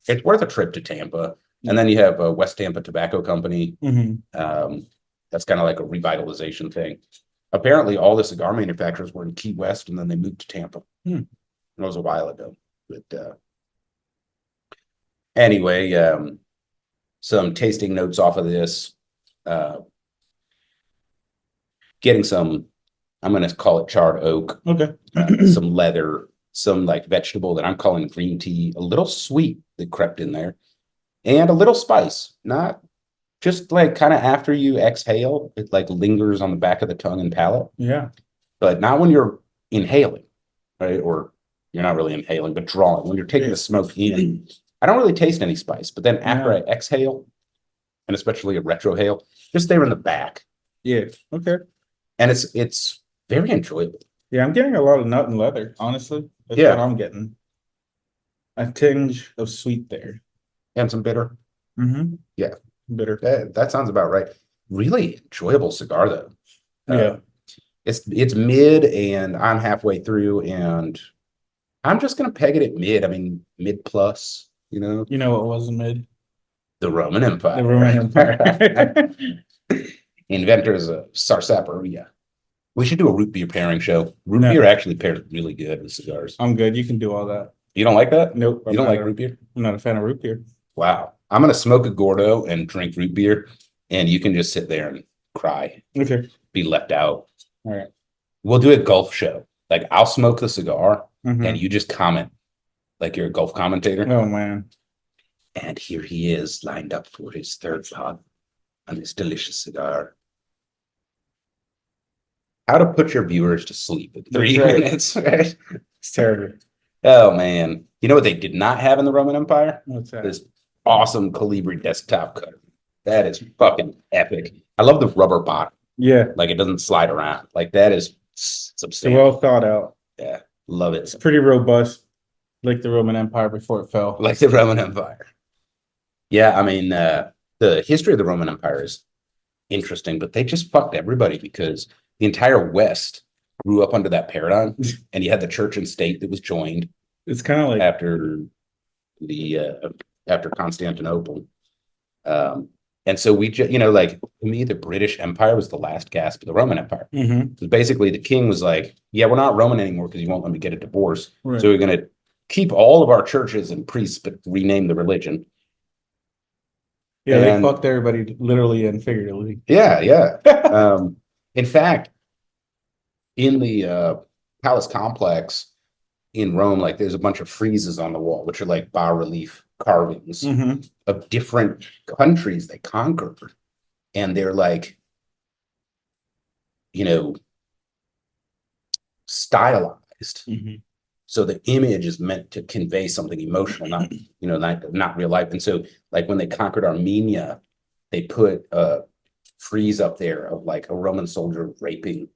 It's worth a trip to Tampa. And then you have West Tampa Tobacco Company. That's kind of like a revitalization thing. Apparently, all the cigar manufacturers were in Key West, and then they moved to Tampa. It was a while ago. But anyway, some tasting notes off of this. Getting some, I'm going to call it charred oak. Okay. Some leather, some vegetable that I'm calling green tea, a little sweet that crept in there, and a little spice. Not just kind of after you exhale, it lingers on the back of the tongue and palate. Yeah. But not when you're inhaling, right? Or you're not really inhaling, but drawing. When you're taking the smoke in, I don't really taste any spice. But then after I exhale, and especially a retrohale, just there in the back. Yeah. Okay. And it's very enjoyable. Yeah, I'm getting a lot of nut and leather, honestly. That's what I'm getting. A tinge of sweet there. And some bitter. Yeah. Bitter. That sounds about right. Really enjoyable cigar, though. Yeah. It's mid, and I'm halfway through, and I'm just gonna peg it at mid. I mean, mid plus. You know what wasn't mid? The Roman Empire. The Roman Empire. Inventors of sarsaparilla. We should do a root beer pairing show. Root No. beer actually pairs really good with cigars. I'm good. You can do all that. You don't like that? Nope. You don't like root beer? I'm not a fan of root beer. Wow. I'm going to smoke a Gordo and drink root beer, and you can just sit there and cry, Okay. be left out. All right. We'll do a golf show. Like, I'll smoke the cigar, Mhm. and you just comment like you're a golf commentator. Oh, man. And here he is, lined up for his third pot on this delicious cigar. How to put your viewers to sleep in 3 That's right. minutes, right? It's terrible. Oh, man. You know what they did not have in the Roman Empire? What's that? This awesome Calibri desktop cutter. That is fucking epic. I love the rubber bottom. Yeah. Like, it doesn't slide around. Like, that is It's substantial. well thought out. Yeah, love it. It's pretty robust, like the Roman Empire before it fell. Like the Roman Empire. Yeah, I mean, the history of the Roman Empire is interesting, but they just fucked everybody because the entire West grew up under that paradigm, and you had the church and state that was joined It's kind of like after Constantinople. And so we just, like, to me, the British Empire was the last gasp of the Roman Empire. Mhm. Because basically the king was like, yeah, we're not Roman anymore because you won't let me get a divorce. Right. So we're going to keep all of our churches and priests, but rename the religion. Yeah, And- they fucked everybody literally and figuratively. Yeah, yeah. In fact, in the palace complex in Rome, like, there's a bunch of friezes on the wall, which are like bas-relief carvings Mhm. of different countries they conquered. And they're like, stylized. Mhm. So the image is meant to convey something emotional, not real life. And so, like, when they conquered Armenia, they put a frieze up there of like a Roman soldier raping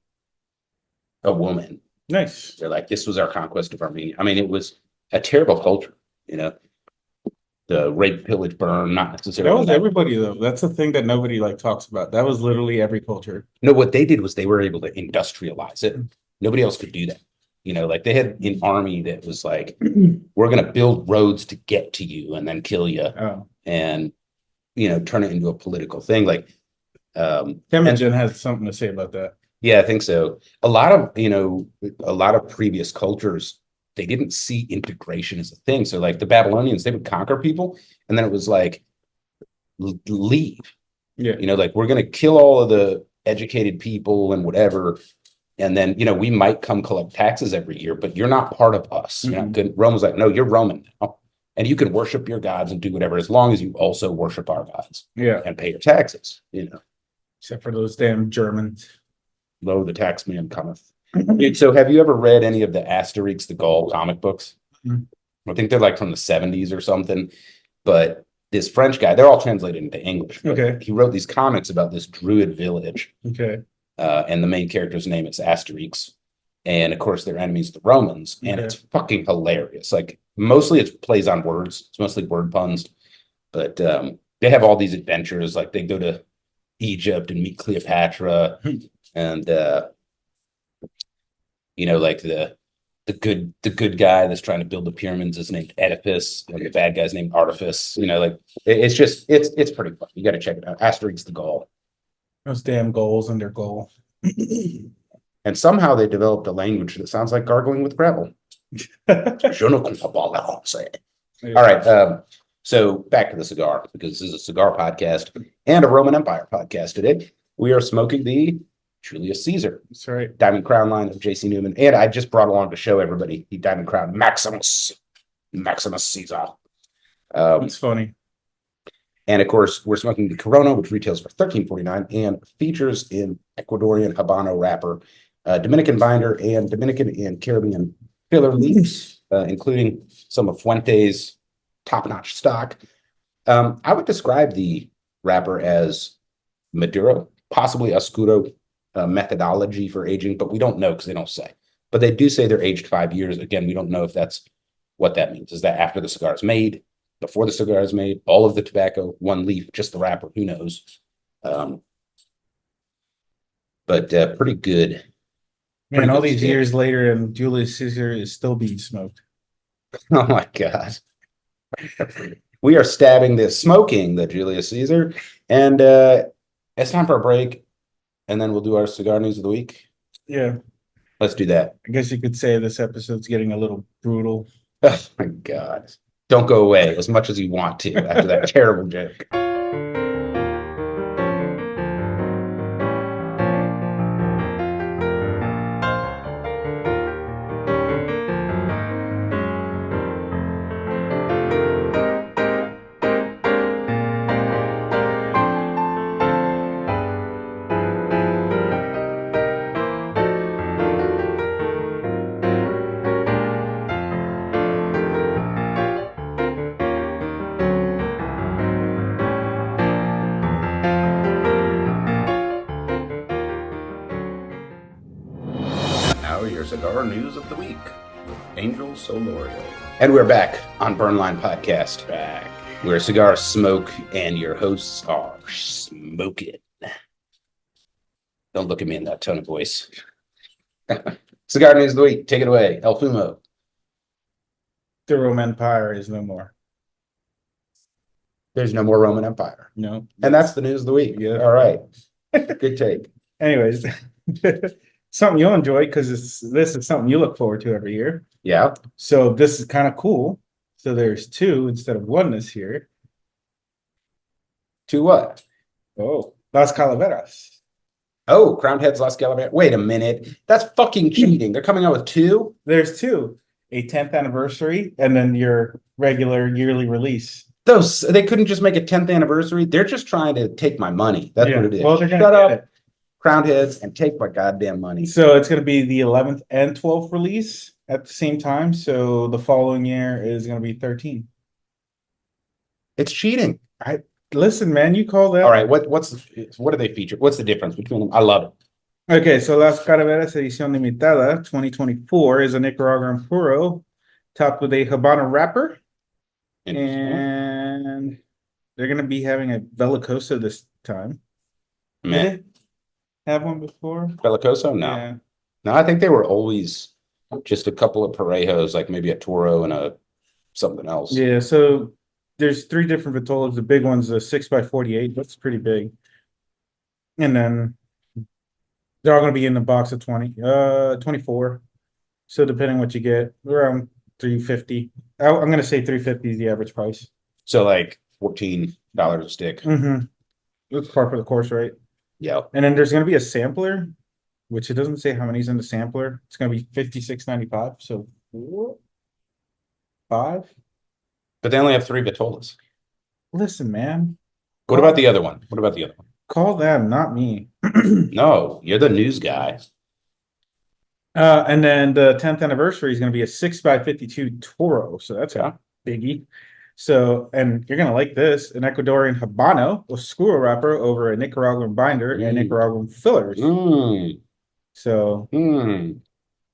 a woman. Nice. They're like, this was our conquest of Armenia. I mean, it was a terrible culture, the rape, pillage, burn, not necessarily. That was everybody though. That's the thing that nobody like talks about. That was literally every culture. No, what they did was they were able to industrialize it. Nobody else could do that. Like, they had an army that was like, we're going to build roads to get to you and then kill you Oh, and, turn it into a political thing. Like, Temujin has something to say about that. yeah, I think so. A lot of previous cultures, they didn't see integration as a thing. So, like, the Babylonians, they would conquer people, and then it was like, leave. Yeah. Like, we're going to kill all of the educated people and whatever. And then, we might come collect taxes every year, but you're not part of us. You're not good. Rome was like, no, you're Roman now. And you can worship your gods and do whatever, as long as you also worship our gods Yeah. and pay your taxes, Except for those damn Germans. Lo, the tax man cometh. So have you ever read any of the Asterix the Gaul comic books? Mhm. I think they're like from the 70s or something. But this French guy, they're all translated into English. But Okay. he wrote these comics about this druid village. Okay. And the main character's name is Asterix. And of course, their enemies, the Romans. And Okay. it's fucking hilarious. Like, mostly it plays on words. It's mostly word puns. But they have all these adventures. Like, they go to Egypt and meet Cleopatra. And like the good guy that's trying to build the pyramids is named Oedipus, and the bad guy's named Artifice. Like, it's pretty fun. You got to check it out. Asterix the Gaul. Those damn goals and their goal. And somehow they developed a language that sounds like gargling with gravel. Je ne comprends pas le français. All right. So back to the cigar, because this is a cigar podcast and a Roman Empire podcast today. We are smoking the Julius Caesar That's right. Diamond Crown line of J.C. Newman. And I just brought along to show everybody the Diamond Crown Maximus Caesar. It's funny. And of course, we're smoking the Corona, which retails for $13.49 and features in Ecuadorian Habano wrapper, Dominican binder, and Dominican and Caribbean filler leaves, including some of Fuente's top-notch stock. I would describe the wrapper as Maduro, possibly Oscuro methodology for aging, but we don't know because they don't say. But they do say they're aged 5 years. Again, we don't know if that's what that means. Is that after the cigar is made? Before the cigar is made, all of the tobacco, one leaf, just the wrapper, who knows? But pretty good. Man, all good these stick. years later, and Julius Caesar is still being smoked. Oh my God. We are smoking the Julius Caesar, and it's time for a break, and then we'll do our cigar news of the week. Yeah, Let's do that. I guess you could say this episode's getting a little brutal. Oh my God. Don't go away as much as you want to after that terrible joke. Now your cigar news of the week with Angel Solorio. And we're back on Burnline Podcast. Back. We're Cigar Smoke, and your hosts are smoking. Don't look at me in that tone of voice. Cigar news of the week. Take it away. El Fumo. The Roman Empire is no more. There's no more Roman Empire. No. And that's the news of the week. Yeah. All right. Good take. Anyways, something you'll enjoy because this is something you look forward to every year. Yeah. So this is kind of cool. So there's two instead of one this year. To what? Oh, Las Calaveras. Oh, Crowned Heads Las Calaveras. Wait a minute. That's fucking cheating. They're coming out with two? There's two. A 10th anniversary and then your regular yearly release. They couldn't just make a 10th anniversary. They're just trying to take my money. That's Yeah. what it is. Well, they're gonna Shut get up, it. Crowned Heads, and take my goddamn money. So it's going to be the 11th and 12th release at the same time. So the following year is going to be 13. It's cheating. Listen, man, you call that. All right, what do they feature? What's the difference between them? I love it. Okay, so Las Calaveras Edición Limitada 2024 is a Nicaraguan puro topped with a Habano wrapper. And they're going to be having a Bellicoso this time. Man, Did they have one before? Bellicoso? No. Yeah. No, I think they were always just a couple of Parejos, like maybe a Toro and a something else. Yeah, so there's three different Vitolas. The big one's a 6x48. That's pretty big. And then they're all going to be in the box of 24. So depending what you get, around 350. I'm going to say 350 is the average price. So like $14 a stick. Mm-hmm. It's par for the course, right? Yeah. And then there's going to be a sampler, which it doesn't say how many's in the sampler. It's going to be $56.95. So 5. But they only have 3 Vitolas. Listen, man. What about the other one? Call them, not me. No, you're the news guy. And then the 10th anniversary is going to be a 6x52 Toro. So that's a biggie. So, and you're going to like this, an Ecuadorian Habano with squirrel wrapper over a Nicaraguan binder and Nicaraguan fillers. So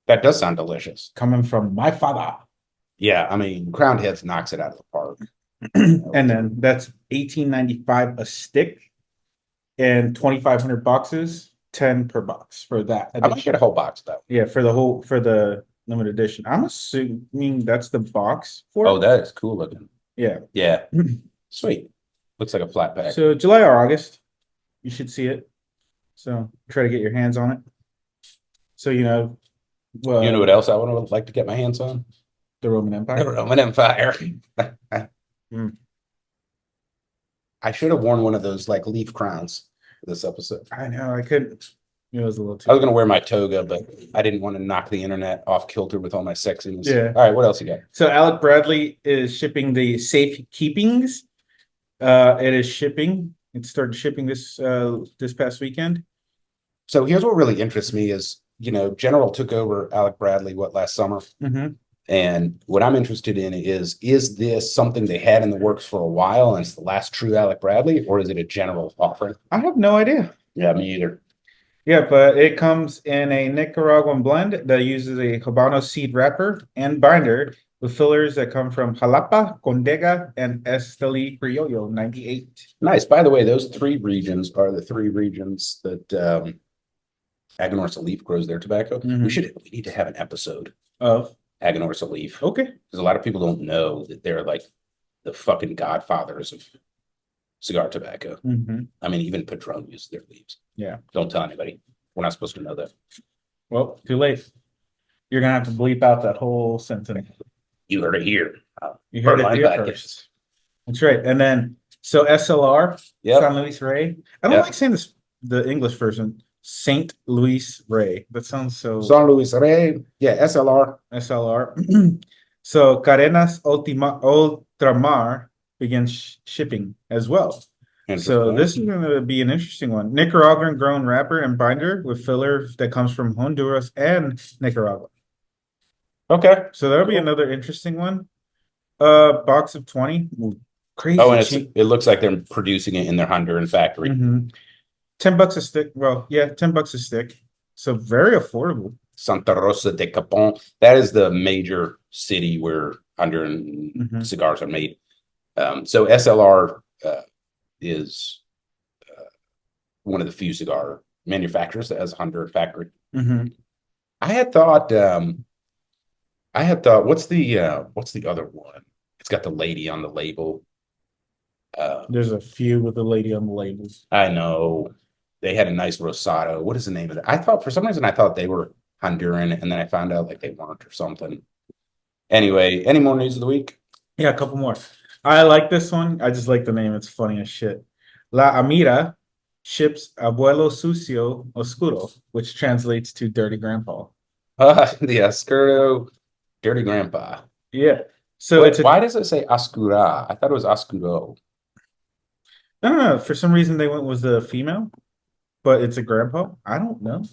that does sound delicious. coming from my father. Yeah, I mean, Crowned Heads knocks it out of the park. And then that's $18.95 a stick and 2,500 boxes, 10 per box for that. I might get a whole box though. Yeah, for the limited edition. I'm assuming that's the box for Oh, it. that is cool looking. Yeah. Yeah. Sweet. Looks like a flat pack. So July or August, you should see it. So try to get your hands on it. So well, You know what else I would like to get my hands on? the Roman Empire. The Roman Empire. Mm. I should have worn one of those like leaf crowns for this episode. I know I couldn't. It was a little I was too. gonna wear my toga, but I didn't want to knock the internet off kilter with all my sexiness. Yeah. All right, what else you got? So Alec Bradley is shipping the safe keepings. It is shipping. It started shipping this past weekend. So here's what really interests me is, General took over Alec Bradley last summer. Mm-hmm. And what I'm interested in is this something they had in the works for a while and it's the last true Alec Bradley, or is it a general offering? I have no idea. Yeah, me either. Yeah, but it comes in a Nicaraguan blend that uses a Habano seed wrapper and binder with fillers that come from Jalapa, Condega, and Esteli Criollo 98. Nice. By the way, those 3 regions are the 3 regions that Aganorsa Leaf grows their tobacco. Mhm. We need to have an episode Of Aganorsa Leaf okay. because a lot of people don't know that they're like the fucking godfathers of cigar tobacco. Mhm. I mean, even Patron uses their leaves. Yeah. Don't tell anybody. We're not supposed to know that. Well, too late. You're gonna have to bleep out that whole sentence. You heard it here. You heard it Birdline here Podcast. first. That's right. And then so SLR, Yep. San Luis Rey. I don't Yep. like saying this the English version. Saint Luis Rey. That sounds so San Luis Rey. Yeah, SLR. SLR. So Cadenas Ultramar begins shipping as well. So this is going to be an interesting one. Nicaraguan grown wrapper and binder with filler that comes from Honduras and Nicaragua. Okay, so that'll be another interesting one. Box of 20. Ooh, crazy Oh, and cheap. it looks like they're producing it in their Honduran factory. Mhm. $10 a stick. Well, yeah, $10 a stick. So very affordable. Santa Rosa de Capon. That is the major city where Honduran Mhm. cigars are made. So SLR is one of the few cigar manufacturers that has a Honduran factory. Mhm. I had thought, what's the other one? It's got the lady on the label. There's a few with the lady on the labels. I know they had a nice Rosado. What is the name of it? I thought for some reason I thought they were Honduran, and then I found out like they weren't or something. Anyway, any more news of the week? Yeah, a couple more. I like this one. I just like the name. It's funny as shit. La Amira ships Abuelo Sucio Oscuro, which translates to Dirty Grandpa. The Oscuro Dirty Grandpa. Yeah. So Why does it say Oscura? I thought it was Oscuro. no. For some reason they went with the female, but it's a grandpa. I don't know.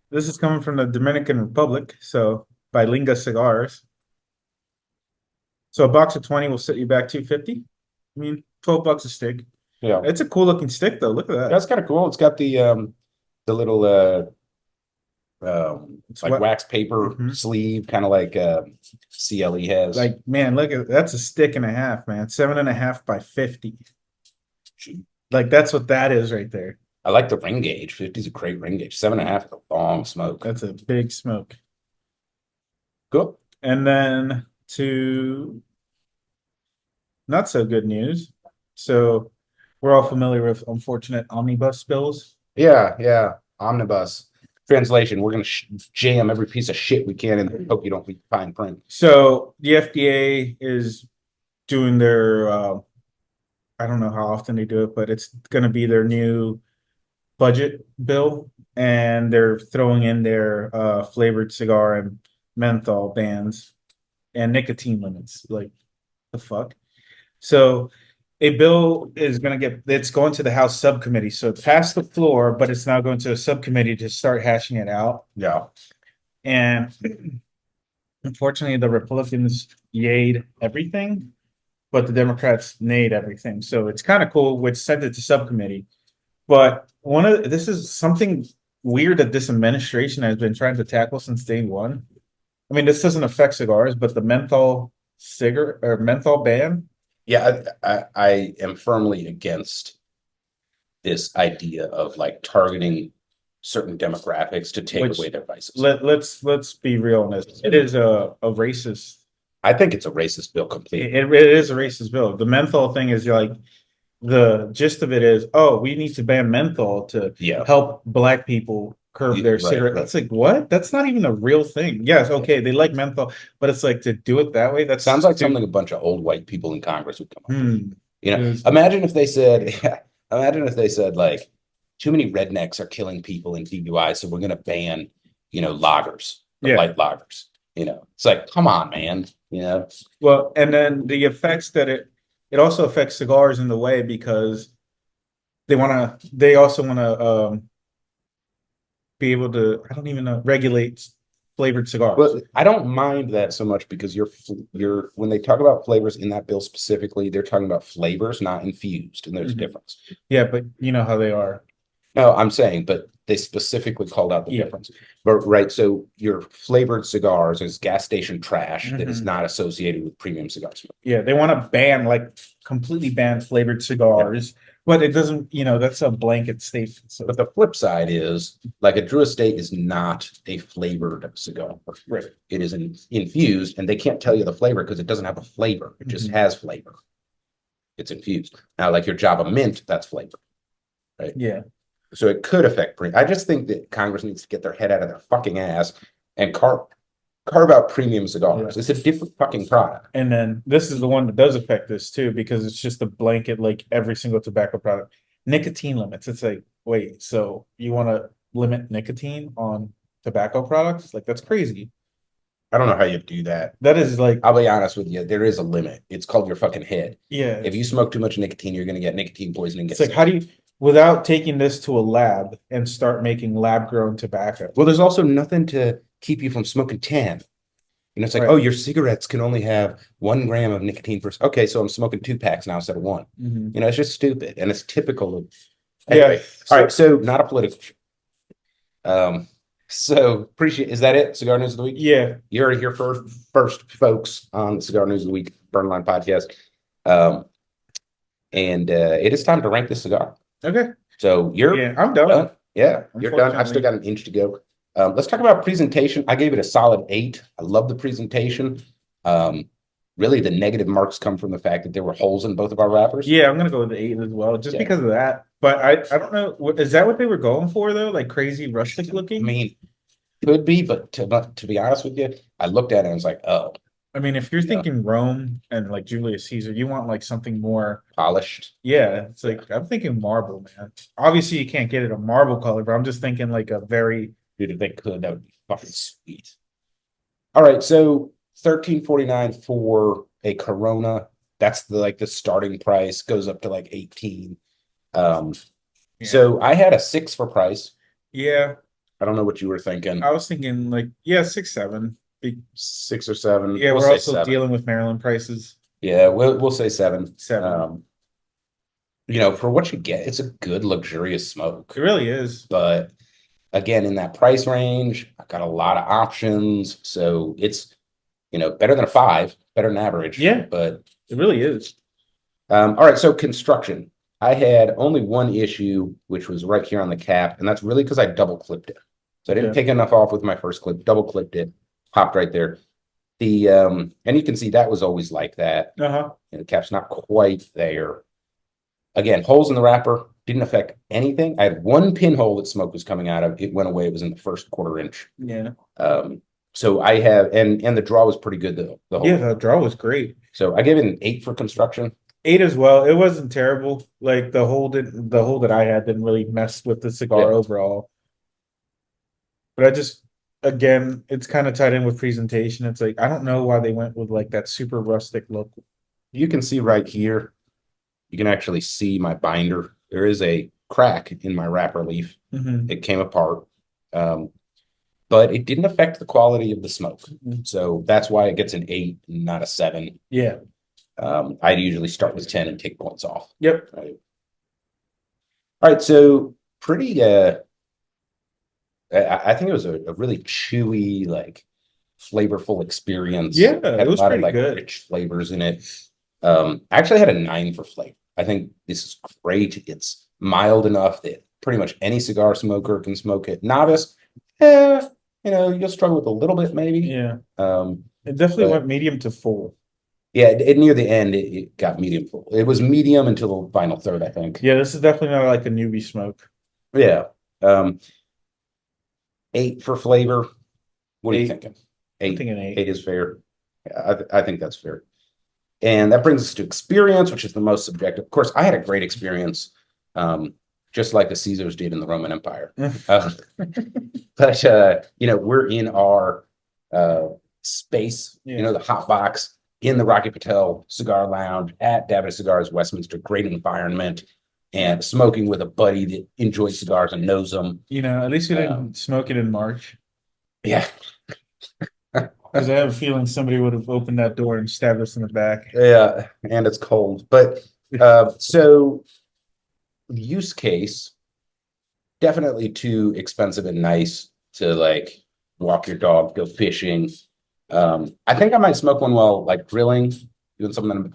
This is coming from the Dominican Republic, so by Linga Cigars. So a box of 20 will set you back $250. I mean, $12 a stick. Yeah, It's a cool looking stick though. Look at that. that's kind of cool. It's got the little It's like wet. wax paper Mhm. sleeve, kind of like CLE has. Like, man, look at that's a stick and a half, man. 7.5 by 50. Like that's what that is right there. I like the ring gauge. 50 is a great ring gauge. 7.5 is a long smoke. That's a big smoke. Cool. And then to not so good news. So we're all familiar with unfortunate omnibus spills. Yeah. Omnibus. Translation, we're going to jam every piece of shit we can and hope you don't read fine print. So the FDA is doing their I don't know how often they do it, but it's going to be their new budget bill, and they're throwing in their flavored cigar and menthol bans and nicotine limits. Like the fuck. So a bill is going to it's going to the House subcommittee. So it passed the floor, but it's now going to a subcommittee to start hashing it out. Yeah. And unfortunately, the Republicans yayed everything, but the Democrats nayed everything. So it's kind of cool, which sent it to subcommittee. But this is something weird that this administration has been trying to tackle since day one. I mean, this doesn't affect cigars, but the menthol ban. Yeah, I am firmly against this idea of like targeting certain demographics to take away their vices. Let's be real on this. It is a racist. I think it's a racist bill completely. It is a racist bill. The menthol thing is like the gist of it is, oh, we need to ban menthol to help black people curb their cigarette. That's like, what? That's not even a real thing. Yes, okay, they like menthol, but it's like to do it that way. That sounds like something a bunch of old white people in Congress would come up with. You know, Yes. imagine if they said like too many rednecks are killing people in DUI, so we're going to ban, lagers, light lagers. It's like, come on, man. Well, and then the effects that it also affects cigars in the way because they also want to be able to, I don't even know, regulate flavored cigars. Well, I don't mind that so much because you're when they talk about flavors in that bill specifically, they're talking about flavors, not infused, and there's a difference. Yeah, but you know how they are. No, I'm saying, but they specifically called out the difference. But right, so your flavored cigars is gas station trash that is not associated with premium cigars. Yeah, they want to completely ban flavored cigars But it doesn't, that's a blanket statement. So But the flip side is, like, a Drew Estate is not a flavored cigar. right. It is infused, and they can't tell you the flavor because it doesn't have a flavor. It just has flavor. It's infused. Now, like your Java Mint, that's flavor, right? Yeah. So it could affect premium. I just think that Congress needs to get their head out of their fucking ass and carve out premium cigars. Yeah. It's a different fucking product. And then this is the one that does affect this too, because it's just a blanket like every single tobacco product. Nicotine limits. It's like, wait, so you want to limit nicotine on tobacco products? Like that's crazy. I don't know how you do that. That is like, I'll be honest with you. There is a limit. It's called your fucking head. yeah. If you smoke too much nicotine, you're going to get nicotine poisoning. It's like, how do you, without taking this to a lab and start making lab grown tobacco? Well, there's also nothing to keep you from smoking 10. It's like, Right. oh, your cigarettes can only have 1 gram of nicotine per. Okay, so I'm smoking 2 packs now instead of 1. It's just stupid, and it's typical of. Anyway, all right. So not a political. So appreciate. Is that it? Cigar news of the week. Yeah. You heard it here first, folks, on the Cigar News of the Week Burnline podcast. And it is time to rank this cigar. Okay. So you're. Yeah, I'm done. Yeah, you're done. I've still got an inch to go. Let's talk about presentation. I gave it a solid 8. I love the presentation. Really, the negative marks come from the fact that there were holes in both of our wrappers. Yeah, I'm gonna go with the 8 as well, just because of that. But I don't know. Is that what they were going for though? Like crazy rustic looking? I mean, could be, but to be honest with you, I looked at it and was like, oh. I mean, if you're thinking Rome and like Julius Caesar, you want like something more Polished. Yeah, it's like I'm thinking marble, man. Obviously, you can't get it a marble color, but I'm just thinking like a very. Dude, if they could, that would be fucking sweet. All right, so $13.49 for a Corona. That's the starting price. Goes up to like 18. So I had a 6 for price. Yeah, I don't know what you were thinking. I was thinking like 6, 7. 6 or 7. Yeah, we'll we're say also 7. dealing with Maryland prices. Yeah, we'll say 7. 7. For what you get, it's a good luxurious smoke. It really is. But again, in that price range, I've got a lot of options. So it's, better than a 5, better than average. Yeah. But it really is. All right. So construction. I had only one issue, which was right here on the cap. And that's really because I double clipped it. So I didn't take enough off with my first clip, double clipped it, popped right there. And you can see that was always like that. Uh-huh. And the cap's not quite there. Again, holes in the wrapper didn't affect anything. I had one pinhole that smoke was coming out of. It went away. It was in the first 1/4 inch. Yeah. So I have, and the draw was pretty good though. The draw was great. So I gave it an 8 for construction. 8 as well. It wasn't terrible. Like the hole that I had didn't really mess with the cigar overall. But I just, again, it's kind of tied in with presentation. It's like I don't know why they went with like that super rustic look. You can see right here. You can actually see my binder. There is a crack in my wrapper leaf. It came apart. But it didn't affect the quality of the smoke. So that's why it gets an 8, not a 7. Yeah. I usually start with 10 and take points off. Yep. Right. All right. So pretty, I think it was a really chewy, like flavorful experience. Yeah, Had it was a lot pretty of good. rich flavors in it. I actually had a 9 for flavor. I think this is great. It's mild enough that pretty much any cigar smoker can smoke it. Novice, you'll struggle with a little bit maybe. Yeah. It but definitely went medium to full. Yeah, near the end it got medium full. It was medium until the final third, I think. Yeah, this is definitely not like a newbie smoke. Yeah. 8 for flavor. What are you thinking? 8. I'm thinking 8. 8 is fair. Yeah, I think that's fair. And that brings us to experience, which is the most subjective. Of course, I had a great experience, just like the Caesars did in the Roman Empire. But we're in our space, the hot box in the Rocky Patel Cigar Lounge at Davidoff Cigars, Westminster. Great environment, and smoking with a buddy that enjoys cigars and knows them. At least we didn't smoke it in March. Yeah. Because I have a feeling somebody would have opened that door and stabbed us in the back. Yeah, and it's cold. But so use case, definitely too expensive and nice to like walk your dog, go fishing. I think I might smoke one while like grilling, doing something.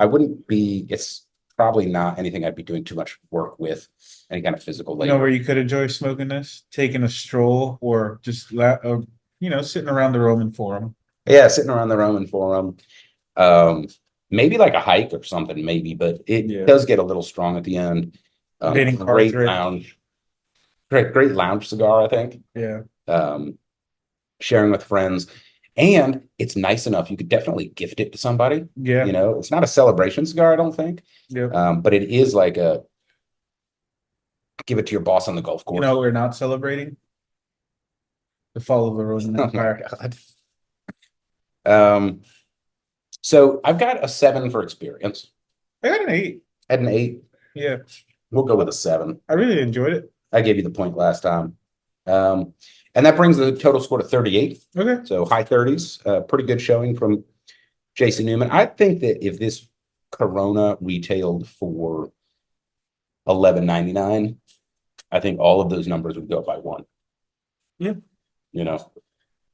It's probably not anything I'd be doing too much work with, any kind of physical You labor. know where you could enjoy smoking this? Taking a stroll or just sitting around the Roman Forum. Yeah, sitting around the Roman Forum. Maybe like a hike or something, maybe, but it does get a little strong at the end. Debating Great cards, right? lounge, great lounge cigar, I think. Yeah. Sharing with friends, and it's nice enough you could definitely gift it to somebody. Yeah. You know, it's not a celebration cigar, I don't think. Yeah. But it is like a give it to your boss on the golf course. You know, we're not celebrating the fall of the Roman Oh my Empire. God. So I've got a 7 for experience. I got an 8. At an 8, Yeah. we'll go with a 7. I really enjoyed it. I gave you the point last time. And that brings the total score to 38. Okay. So high 30s, pretty good showing from Jason Newman. I think that if this Corona retailed for $11.99, I think all of those numbers would go up by 1. Yeah. You know,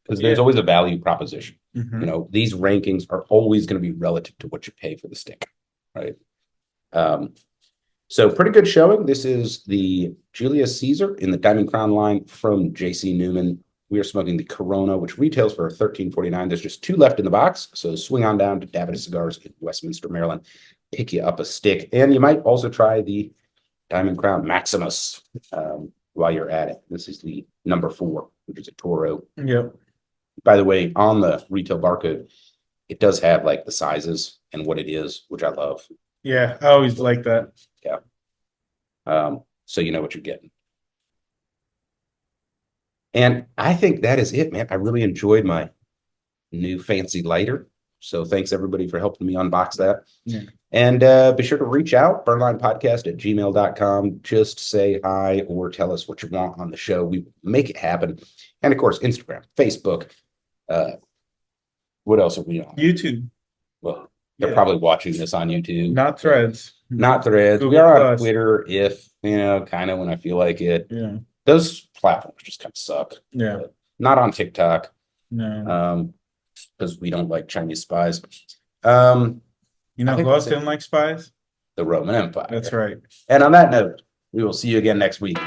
because there's always a value proposition. Mhm. You know, these rankings are always going to be relative to what you pay for the stick, right? So pretty good showing. This is the Julius Caesar in the Diamond Crown line from JC Newman. We are smoking the Corona, which retails for $13.49. There's just 2 left in the box. So swing on down to Davidoff Cigars in Westminster, Maryland. Pick you up a stick. And you might also try the Diamond Crown Maximus while you're at it. This is the number 4, which is a Toro. Yep. By the way, on the retail barcode, it does have like the sizes and what it is, which I love. Yeah, I always like that. Yeah. So you know what you're getting. And I think that is it, man. I really enjoyed my new fancy lighter. So thanks everybody for helping me unbox that. Yeah. And be sure to reach out, burnlinepodcast@gmail.com. Just say hi or tell us what you want on the show. We make it happen. And of course, Instagram, Facebook. What else are we on? YouTube, Well, they're probably watching this on YouTube. not Threads. Not Threads. Google We are on Plus. Twitter if, kind of when I feel like it. Yeah. Those platforms just kind of suck. Yeah. Not on TikTok. No. Because we don't like Chinese spies. You know I think who else that's it. didn't like spies? The Roman Empire. That's right. And on that note, we will see you again next week.